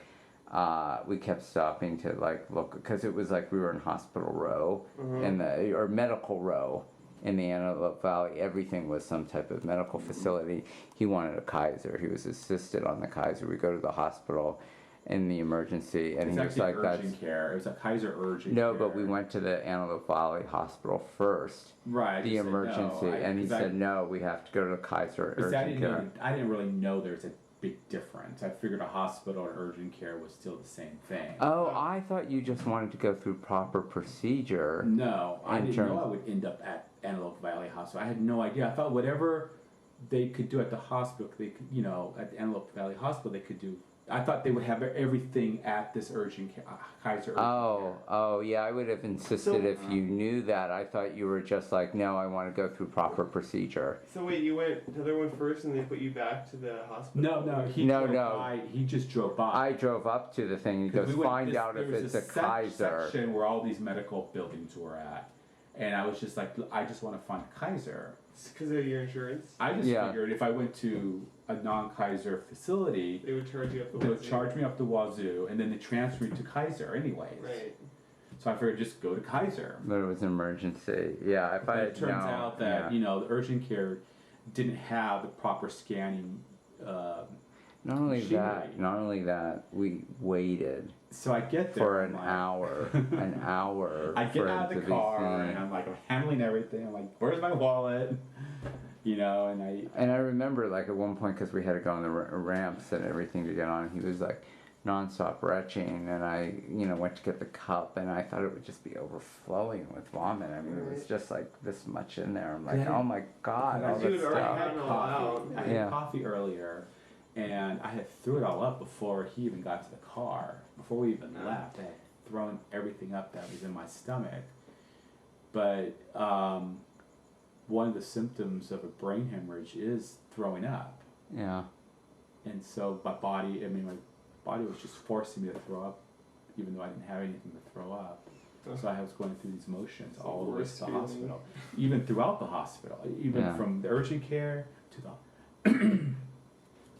we kept stopping to like look, because it was like we were in Hospital Row, or Medical Row in the Antelope Valley. Everything was some type of medical facility. He wanted a Kaiser. He was assisted on the Kaiser. We go to the hospital in the emergency, and he was like, urgent care. It was a Kaiser urgent care. No, but we went to the Antelope Valley Hospital first. Right. The emergency, and he said, no, we have to go to the Kaiser urgent care. I didn't really know there's a big difference. I figured a hospital or urgent care was still the same thing. Oh, I thought you just wanted to go through proper procedure. No, I didn't know I would end up at Antelope Valley Hospital. I had no idea. I thought whatever they could do at the hospital, they could, you know, at the Antelope Valley Hospital, they could do. I thought they would have everything at this urgent care, Kaiser urgent care. Oh, yeah, I would have insisted if you knew that. I thought you were just like, no, I want to go through proper procedure. So wait, you went to the other one first and they put you back to the hospital? No, he drove by. He just drove by. I drove up to the thing. He goes, find out if it's a Kaiser. Section where all these medical buildings were at. And I was just like, I just want to find Kaiser. Because of your insurance? I just figured if I went to a non-Kaiser facility, they would charge you up the They wazoo. would charge me up the wazoo, and then they transfer me to Kaiser anyways. Right. So I figured just go to Kaiser. But it was an emergency. Yeah, if I had It turns out that, you know, the urgent care didn't have the proper scanning Not only machinery. that, we waited. So I get there for an hour. I get out of the car and I'm like, I'm handling everything. I'm like, where's my wallet? You know, and I remember like at one point because we had to go on the ramps and everything to get on. He was like nonstop retching, and I, you know, went to get the cup, and I thought it would just be overflowing with vomit. I mean, it was just like this much in there. I'm like, oh my god, all this stuff. I had coffee earlier, and I had threw it all up before he even got to the car. Before we even left, I had thrown everything up that was in my stomach. But one of the symptoms of a brain hemorrhage is throwing up. Yeah. And so my body was just forcing me to throw up, even though I didn't have anything to throw up. So I was going through these motions all the way to the hospital, even throughout the hospital, even from the urgent care to the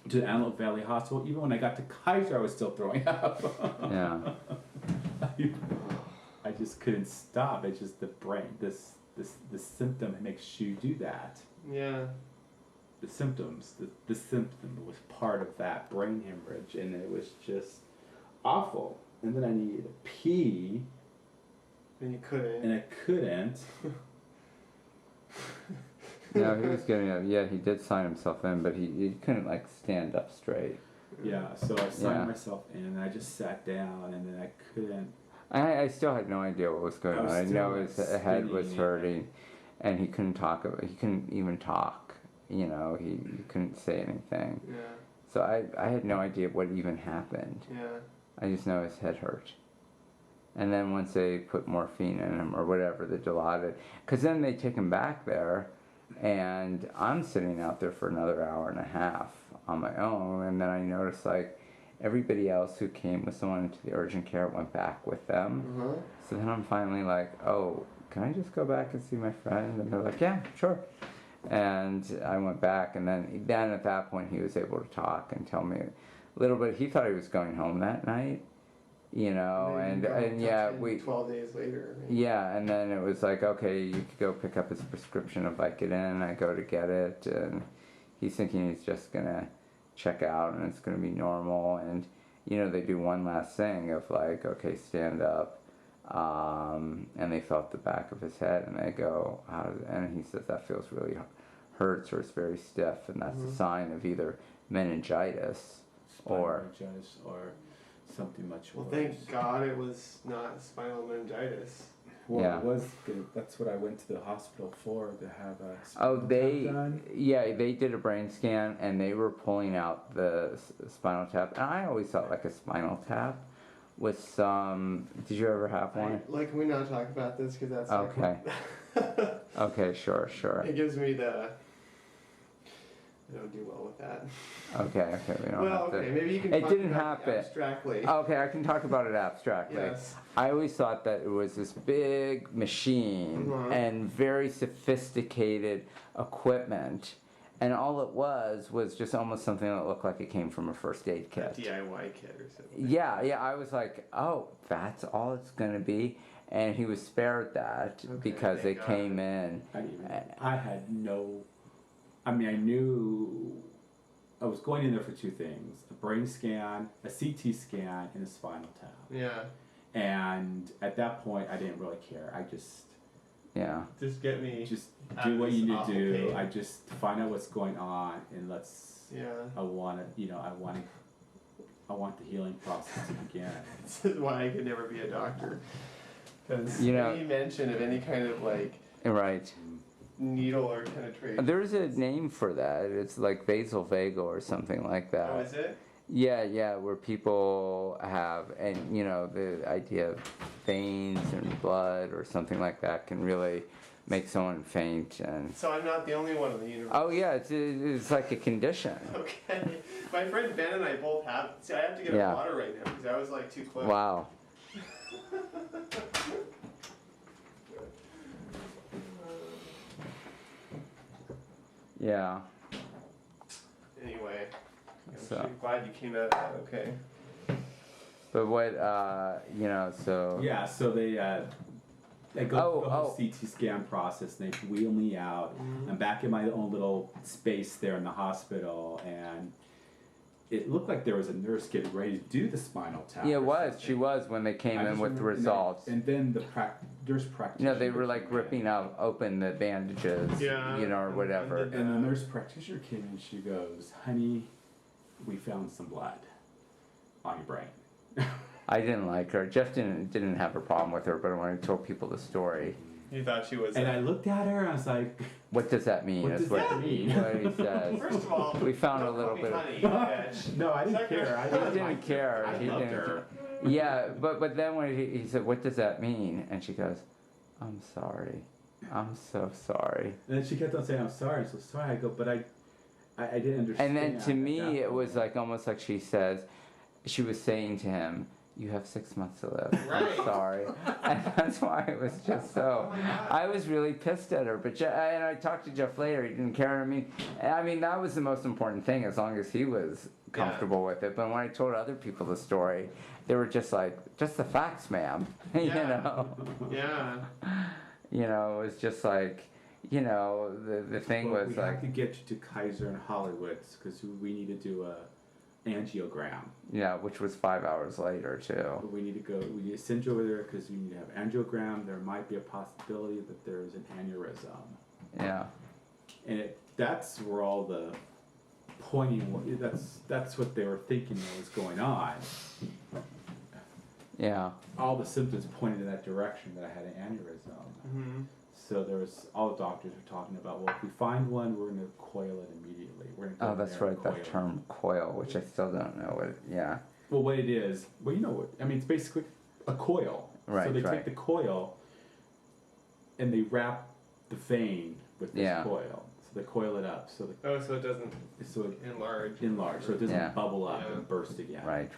to the Antelope Valley Hospital. Even when I got to Kaiser, I was still throwing up. Yeah. I just couldn't stop. It's just the brain. This symptom makes you do that. Yeah. The symptoms. The symptom was part of that brain hemorrhage, and it was just awful. And then I needed to pee. And you couldn't. And I couldn't. No, he was getting up. Yeah, he did sign himself in, but he couldn't like stand up straight. Yeah, so I signed myself in, and I just sat down, and then I couldn't. I still had no idea what was going on. I know his head was hurting, and he couldn't talk. He couldn't even talk. You know, he couldn't say anything. Yeah. So I had no idea what even happened. Yeah. I just know his head hurt. And then once they put morphine in him or whatever, the Dilaudid, because then they take him back there, and I'm sitting out there for another hour and a half on my own, and then I noticed like everybody else who came with someone into the urgent care went back with them. So then I'm finally like, oh, can I just go back and see my friend? And they're like, yeah, sure. And I went back, and then at that point he was able to talk and tell me a little bit. He thought he was going home that night, you know, and yeah, 12 days later. Yeah, and then it was like, okay, you could go pick up his prescription of Vicodin. I go to get it, and he's thinking he's just gonna check out and it's gonna be normal. And you know, they do one last thing of like, okay, stand up. And they felt the back of his head, and they go, how does, and he says that feels really hurts or it's very stiff, and that's a sign of either meningitis or something much worse. Well, thank God it was not spinal meningitis. Well, it was good. That's what I went to the hospital for, to have a spinal tap done. They did a brain scan, and they were pulling out the spinal tap, and I always thought like a spinal tap with some. Did you ever have one? Can we not talk about this, because that's okay. Okay, sure. It gives me the. I don't do well with that. Okay, we don't have to. Maybe you can. It didn't happen abstractly. Okay, I can talk about it abstractly. Yes. I always thought that it was this big machine and very sophisticated equipment. And all it was just almost something that looked like it came from a first aid kit. A DIY kit or something. Yeah, I was like, oh, that's all it's going to be. And he was spared that because they came in. I had no, I knew I was going in there for two things: a brain scan, a CT scan, and a spinal tap. Yeah. And at that point, I didn't really care. I just... Yeah. Just get me. Just do what you need to do. I just find out what's going on, and let's Yeah. I want the healing process to begin. This is why I could never be a doctor. Because You know- any mention of any kind of like Right. needle or penetration. There's a name for that. It's like vasovagal or something like that. Oh, is it? Yeah, where people have, and the idea of veins and blood or something like that can really make someone faint. And So I'm not the only one in the universe. oh yeah, it's like a condition. Okay. My friend Ben and I both have. See, I have to get Yeah. a water right now because I was like too close. Wow. Yeah. Anyway, So. I'm glad you came out of that okay. But what so Yeah, so they go through the whole CT scan process, and they wheel me out. I'm back in my own little space there in the hospital, and it looked like there was a nurse getting ready to do the spinal tap. Yeah, it was. She was when they came in with the results. And then the nurse practitioner. They were like ripping out open the bandages, or whatever. And the nurse practitioner came in and she goes, "Honey, we found some blood on your brain." I didn't like her. Jeff didn't have a problem with her, but when I told people the story, You thought she was. And I looked at her and I was like, what does that mean? What That's does what that mean? What he says. First of all, we found a don't little call me bit honey, of. bitch. No, I didn't care. He didn't care. I He loved didn't. her. Yeah, but then when he said, "What does that mean?" and she goes, "I'm sorry. I'm so sorry." And then she kept on saying, "I'm sorry, so sorry." I go, but I didn't understand. And then to me, at that it was point. like almost like she was saying to him, "You have 6 months to live. Right. I'm sorry." And that's why it was just so. I was really pissed at her. But and I talked to Jeff later. He didn't care. I mean, that was the most important thing, as long as he was comfortable with it. But when I told other people the story, they were just like, "Just the facts, ma'am." Yeah. It was just like, the thing Well, was we like. have to get you to Kaiser and Hollywood's because we need to do a angiogram. Yeah, which was 5 hours later too. We need to send you over there because you need to have angiogram. There might be a possibility that there's an aneurysm. Yeah. And that's where all the pointing, that's what they were thinking was going on. Yeah. All the symptoms pointed in that direction that I had an aneurysm. Mm-hmm. So there was, all the doctors were talking about, well, if we find one, we're going to coil it immediately. We're gonna go Oh, in that's there and right, that coil it. term coil, which I still don't know what, yeah. Well, what it is, well, you know what, I mean, it's basically a coil. Right, So they right. take the coil and they wrap the vein with this Yeah. coil. So they coil it up. So So it doesn't enlarge. so it doesn't Yeah. bubble up Yeah. and burst again. Right.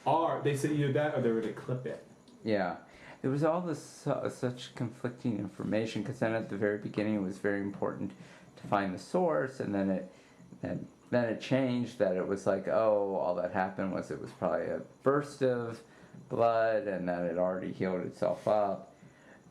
Or they said either that or they were to clip it. Yeah. There was all this such conflicting information, because then at the very beginning it was very important to find the source, and then it changed that it was like, oh, all that happened was it was probably a burst of blood, and that it already healed itself up,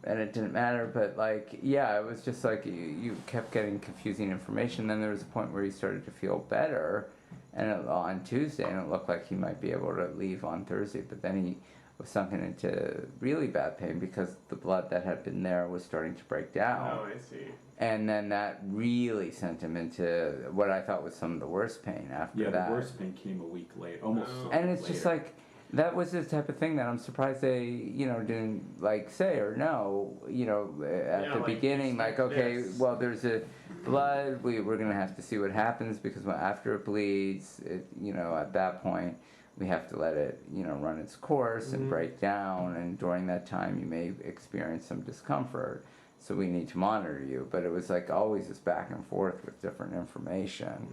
and it didn't matter. But like, yeah, it was just like you kept getting confusing information. Then there was a point where he started to feel better, and on Tuesday, and it looked like he might be able to leave on Thursday, but then he was sunken into really bad pain because the blood that had been there was starting to break down. Oh, I see. And then that really sent him into what I thought was some of the worst pain after Yeah, that. the worst pain came a week later, almost. a And week it's just later. like, that was the type of thing that I'm surprised they, didn't like say or no, at Yeah, the like, beginning, like, like okay, this. well, there's a blood, we're gonna have to see what happens, because after it bleeds, at that point, we have to let it, run its course and break down, and during that time you may experience some discomfort, so we need to monitor you. But it was like always this back and forth with different information,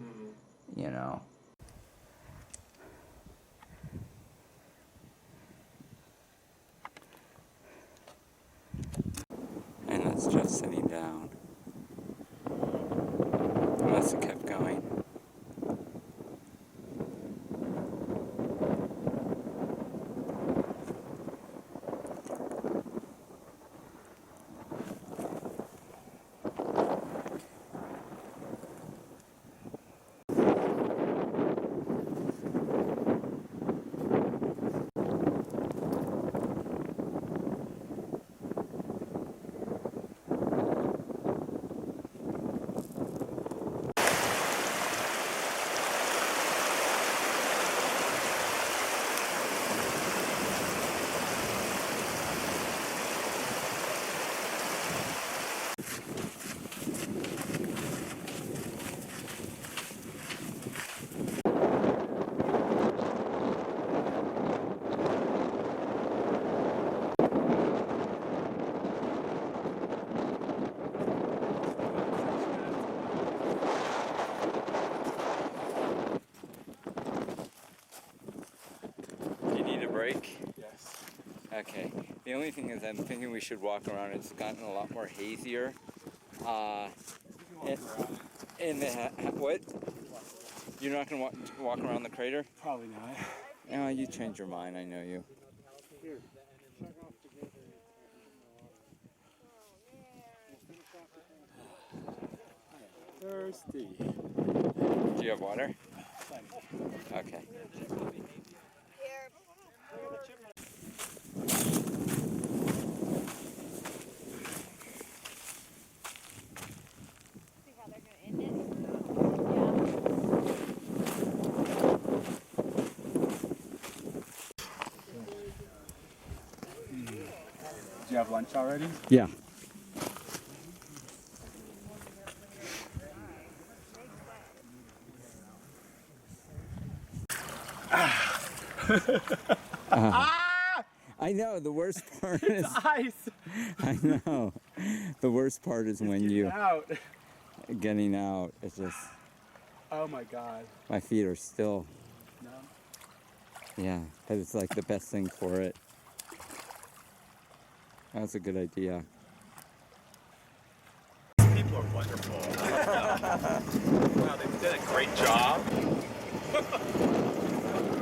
And that's just sitting down. I must have kept going. break? Yes. Okay. The only thing is I'm thinking we should walk around. It's gotten a lot more hazier. In the what? You're not gonna walk around the crater? Probably not. No, you changed your mind. I know you. Thirsty. Do you have water? Okay. Do you have lunch already? Yeah. I know, the worst part is... ice! I know. The worst part is when you... out. Getting out. It's just... Oh my god. My feet are still... No? Yeah, but it's like the best thing for it. That's a good idea. People are wonderful. Wow, they've done a great job.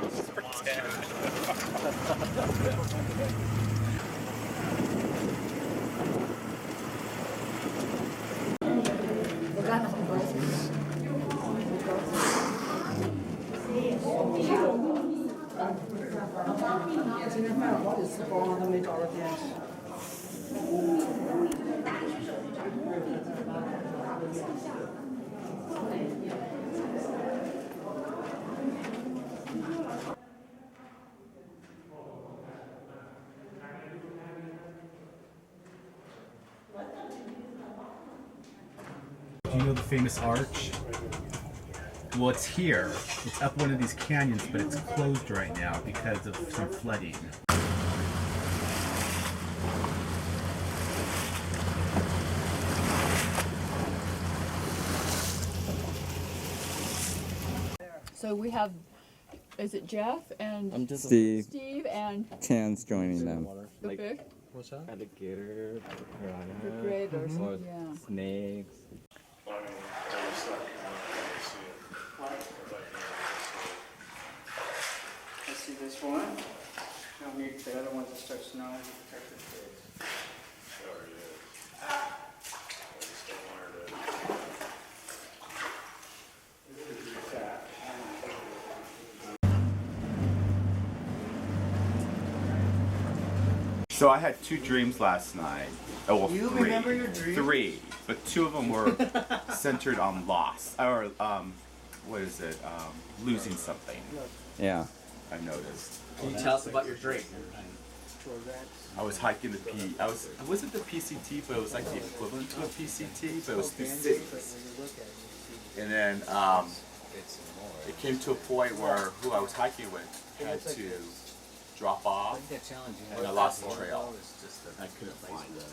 Just pretend. Do you know the famous arch? Well, it's here. It's up one of these canyons, but it's closed right now because of some flooding. So we have, is it Jeff and Steve. Steve and Tan's joining them. okay. What's that? Alligator, piranha, Graders, or yeah. snakes. Let's see this one. Don't need the other one to start snowing. Protect your face. So I had 2 dreams last night. Oh, well, You 3. remember your dreams? 3, but 2 of them were centered on loss, or what is it? Losing something. Yeah. I noticed. Can you tell us about your dream? I was hiking the it wasn't the PCT, but it was like the equivalent to a PCT, but it was through cities. And then it came to a point where who I was hiking with had to drop off, and I lost the trail. I couldn't find it.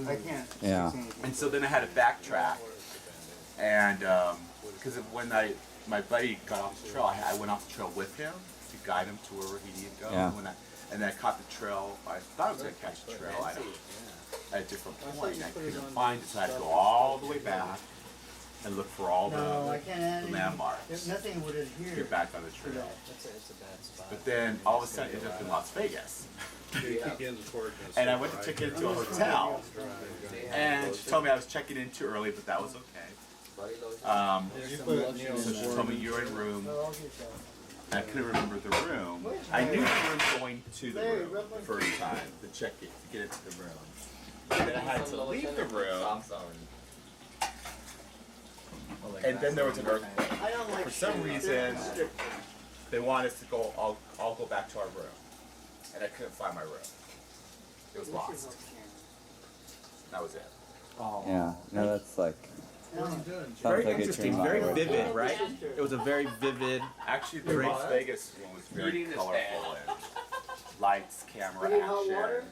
I can't. Yeah. And so then I had to backtrack, and because when my buddy got off the trail, I went off the trail with him to guide him to where he needed to go. Yeah. And then I caught the trail. I thought I was going to catch the trail at a different point. I couldn't find it, so I had to go all the way back and look for all the landmarks. Nothing would adhere. Get back on the trail. It's a bad spot. But then all of a sudden, I ended up in Las Vegas. And I went to check into a hotel, and she told me I was checking in too early, but that was okay. So she told me you were in a room. I couldn't remember the room. I knew the room going to the room the first time to check it, to get into the room. And then I had to leave the room. And then there was an earthquake. For some reason, they wanted us to go, all go back to our room. And I couldn't find my room. It was lost. That was it. Yeah. No, that's like... Very like interesting, very vivid, right? It was a very vivid. Actually, the Las Vegas one was very colorful and lights, camera, action.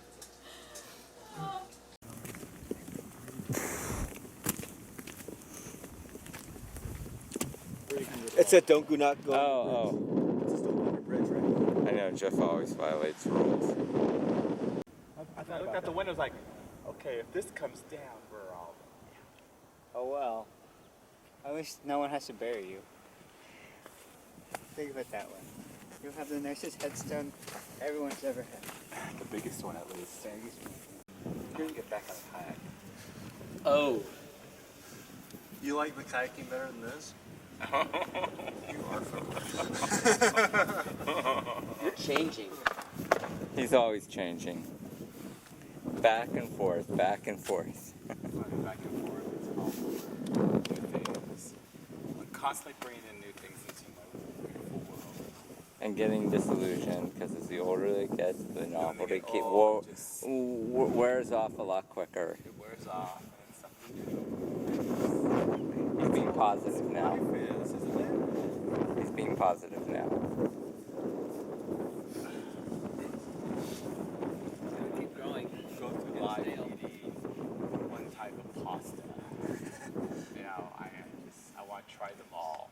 It said don't go not go. Oh. It's a Stone Bridge, right? I know Jeff always violates rules. I looked out the window, I was like, okay, if this comes down, we're all. Oh well. At least no one has to bury you. Think of it that way. You'll have the nicest headstone everyone's ever had. The biggest one, at least. Biggest one. You're gonna get back on the kayak. Oh. You like the kayaking better than this? You are You're changing. He's always changing. Back and forth, back and forth. Back and forth. It's all new things. I'm constantly bringing in new things into my beautiful world. And getting disillusioned, because as the older they get, the novelty wears off a lot quicker. It wears off, and it's something new. He's being positive now. Life is, isn't it? He's being positive now. Keep growing. Go through life eating one type of pasta. You know, I want to try them all.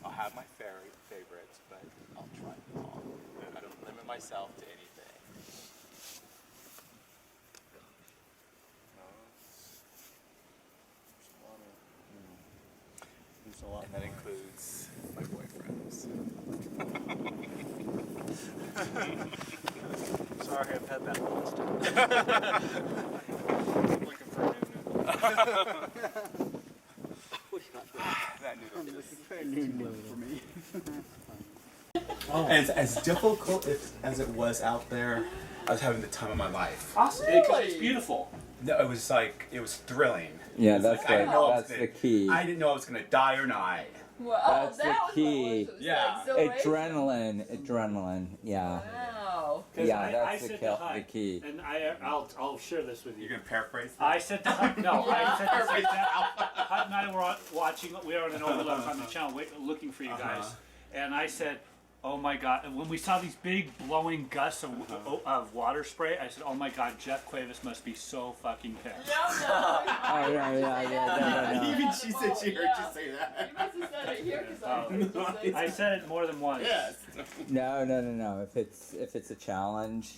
I'll have my favorites, but I'll try them all. I don't limit myself to anything. There's a lot. And that includes my boyfriends. Sorry, I've had that once. Looking for a new That noodle I'm looking for a new noodle for me. And as difficult as it was out there, I was having the time of my life. Awesome. Because it's beautiful. No, it was like, it was thrilling. Yeah, It was that's like, I didn't know I was the gonna- key. I didn't know I was going to die or not. Well, That's the key. Yeah. Adrenaline, yeah. Wow. Yeah, I that's said the key. And I'll share this with you. You're going to paraphrase that? I said to Hut, no, I said to Hut and I were watching, we were on an overlook on the channel looking for you guys. And I said, oh my God, and when we saw these big blowing gusts of water spray, I said, oh my God, Jeff Cuevas must be so fucking pissed. Oh, yeah. Even she said she heard you say that. You must have said it here because I heard you say it. I said it more than once. Yes. No. If it's a challenge,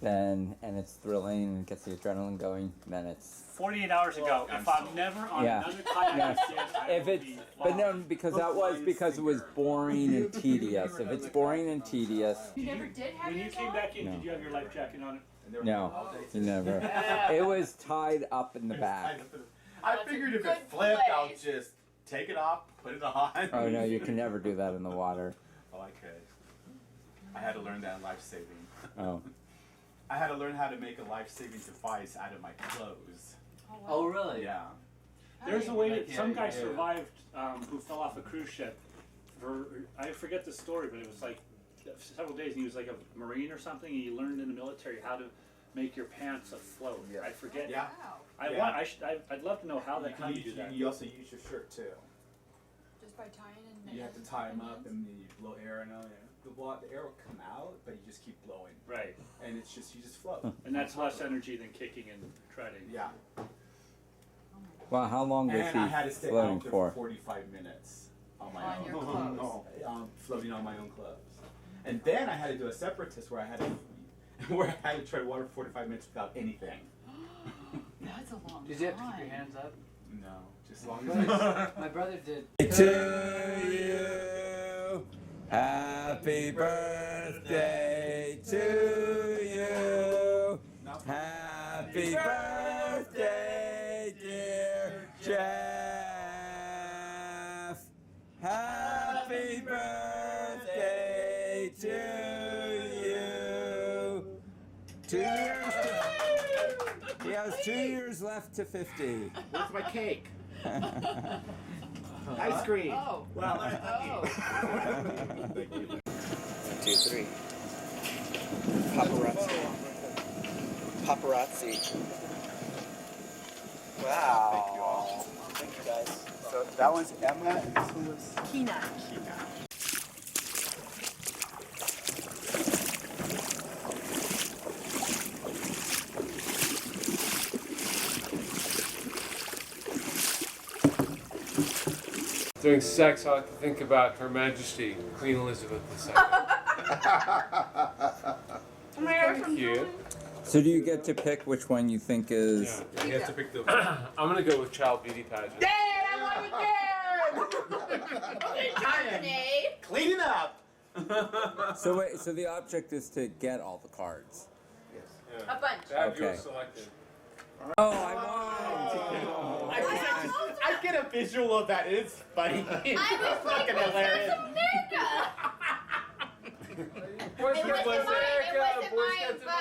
then and it's thrilling and gets the adrenaline going, then it's 48 hours ago, if I'm never on another kayak Yes. again, I If will it's be but no, because that was because it was boring and tedious. If it's boring and tedious, You never did have When you yours came on? back in, No. did you have your life jacket on? no, you never. It was tied up in the back. I That's a figured if good it flipped, I'll place. just take it off, put it on. Oh no, you can never do that in the water. Oh, I could. I had to learn that in life saving. Oh. I had to learn how to make a life-saving device out of my clothes. Oh, really? Yeah. There's a way that some guy survived who fell off a cruise ship for, I forget the story, but it was like several days, and he was like a Marine or something, and he learned in the military how to make your pants afloat. Yeah. I forget. Yeah. I'd love to know how you do that. You also use your shirt too. Just by tying and You have to tie them up and then you blow air in them. The air will come out, but you just keep blowing. Right. And it's just, you just float. And that's less energy than kicking and treading. Yeah. Well, how long was And I had to he stay floating out there for? 45 minutes on my On own. your clothes. Floating on my own clothes. And then I had to do a separate test where I had to tread water for 45 minutes without anything. That's a long Did you have to keep your hands up? No, just as long as My brother did. To you, happy birthday to you, happy birthday, dear Jeff, happy birthday to you. 2 years. He has 2 years left to 50. Where's my cake? Ice cream. Oh. Well, Oh. 1, 2, 3. Paparazzi. Wow. Thank you all. Thank you guys. So that one's Emma and this one was Kina. Kina. During sex, I like to think about Her Majesty, Queen Elizabeth II. Cute. So do you get to pick which one you think is? Yeah, you have to pick the. I'm gonna go with Child Beauty Pageant. Dad, I want to get Clean it up. So wait, so the object is to get all the cards. Yes. A bunch. Have Okay. yours selected. Oh, I won! I get a visual of that. It's funny. I was like, fucking hilarious. Boy It Scouts wasn't of mine, it America, wasn't Boy mine, Scouts of but I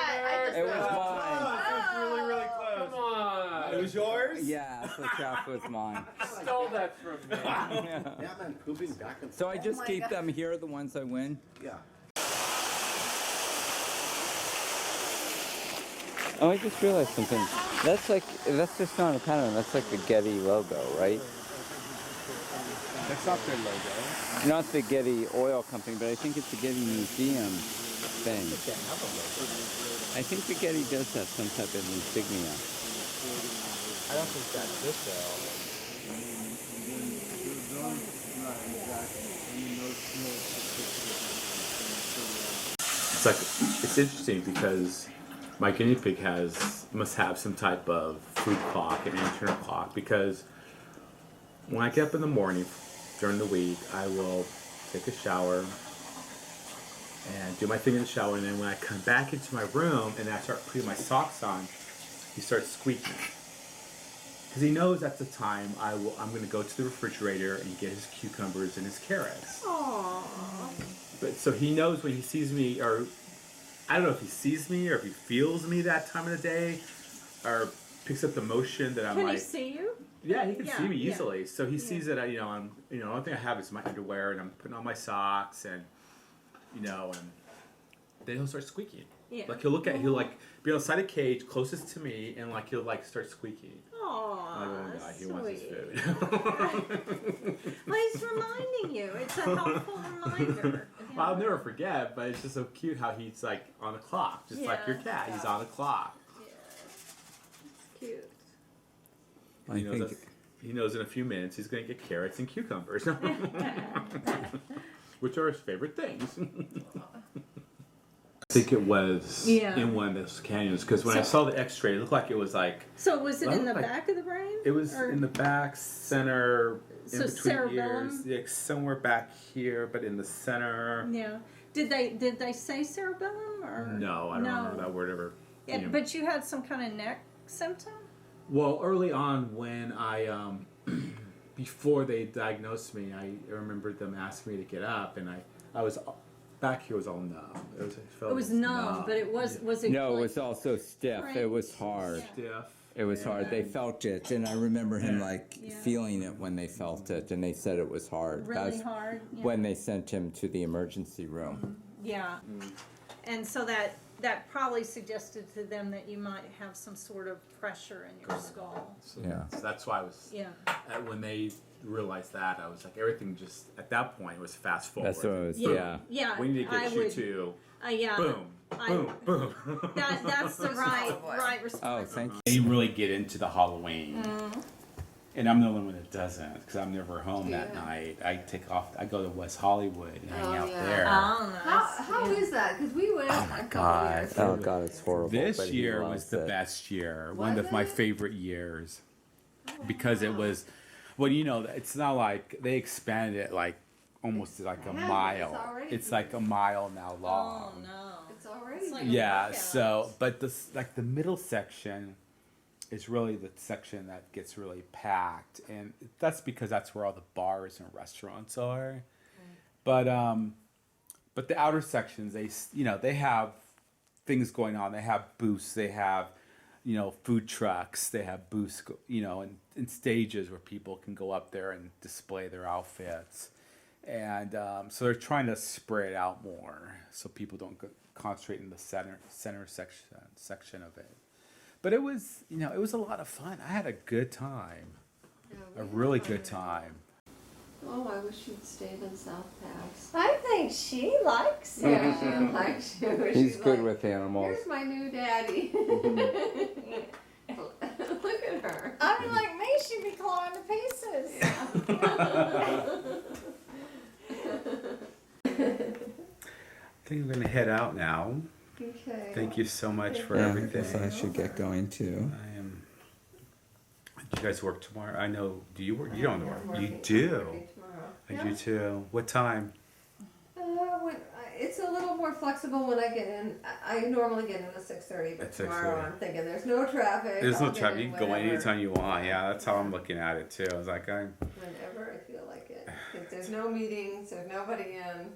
just It was thought- mine. It's really, really close. Come on. It was yours? Yeah, so Chaff was mine. Stole that from me. Yeah. Yeah, man, pooping back and So I just keep them here, the ones I win? Yeah. Oh, I just realized something. That's just not a pattern, that's like the Getty logo, right? That's not their logo. Not the Getty Oil Company, but I think it's the Getty Museum thing. I think the Getty does have some type of insignia. I don't think that's this It's like, it's interesting because my guinea pig must have some type of food clock, an internal clock, because when I get up in the morning during the week, I will take a shower and do my thing in the shower, and then when I come back into my room and I start putting my socks on, he starts squeaking. Because he knows that's the time I'm going to go to the refrigerator and get his cucumbers and his carrots. Aww. But so he knows when he sees me, or I don't know if he sees me or if he feels me that time of the day, or picks up the motion that I'm Can like. he see you? Yeah, he can Yeah, see me yeah. easily. So he sees that the only thing I have is my underwear, and I'm putting on my socks, and and then he'll start squeaking. Yeah. Like he'll be on the side of the cage closest to me, and like he'll start squeaking. Aww, Like, oh God, he wants his food. Well, he's reminding you. It's a helpful reminder. Well, I'll never forget, but it's just so cute how he's like on the clock, just like your cat. He's on the clock. It's cute. He knows in a few minutes he's going to get carrots and cucumbers, which are his favorite things. I think it was in one of those canyons, because when I saw the X-ray, it looked like it was like. So was it in the like- back of the brain? It was Or- in the back center, So in between cerebellum? ears, yeah, somewhere back here, but in the center. Yeah. Did they say cerebellum or? No, I don't remember that word ever. Yeah, but you had some kind of neck symptom. Well, early on when I, before they diagnosed me, I remember them asking me to get up, and I was, back here was all numb. It was numb, but it was it? No, it like was also stiff. cramped? It was hard. Stiff. It was hard. They felt it, and I remember him feeling it when they felt it, and they said it was hard. Really That's hard. Yeah. when they sent him to the emergency room. Yeah. And so that probably suggested to them that you might have some sort of pressure in your skull. So that's why I was. Yeah. When they realized that, I was like, everything just at that point was fast forward. That's what it was. Yeah. We need to get I you would- to. Yeah. Boom. Boom. Boom. That's the right response. Oh, thank you. They really get into the Halloween. And I'm the only one that doesn't, because I'm never home that night. I take off, I go to West Hollywood and hang out there. Oh, nice. How is that? Because we went. Oh my God. Oh God, it's horrible. This but he year loves was the it. best year. Was One of my it? favorite years. Because it was, well, it's not like they expanded it like almost like a Yeah, mile. it's already It's like a mile now long. Oh no. It's already. It's like a Yeah, workout. so, but this, like the middle section is really the section that gets really packed. And that's because that's where all the bars and restaurants are. But the outer sections, they have things going on. They have booths, they have, food trucks, they have booths, and stages where people can go up there and display their outfits. And so they're trying to spread out more so people don't concentrate in the center section of it. But it was, it was a lot of fun. I had a good time, a really good time. Oh, I wish you'd stayed in South Pass. I think she likes it. Yeah, she likes you. He's She's good like, with animals. Here's my new daddy. Look at her. I'm like me, she'd be clawing to pieces. I think I'm gonna head out now. Okay. Thank you so much for Yeah, I everything. guess I should get going too. I am. Do you guys work tomorrow? I know. Do you work? You don't work. I'm You working- do. I'm working tomorrow. I Yeah. do too. What time? It's a little more flexible when I get in. I normally get in at 6:30, but At tomorrow 6:30. I'm thinking there's no traffic. There's no I'll get traffic. in You can go whenever. anytime you want. Yeah, that's how I'm looking at it too. I was like, Whenever I feel like it. If there's no meetings, there's nobody in.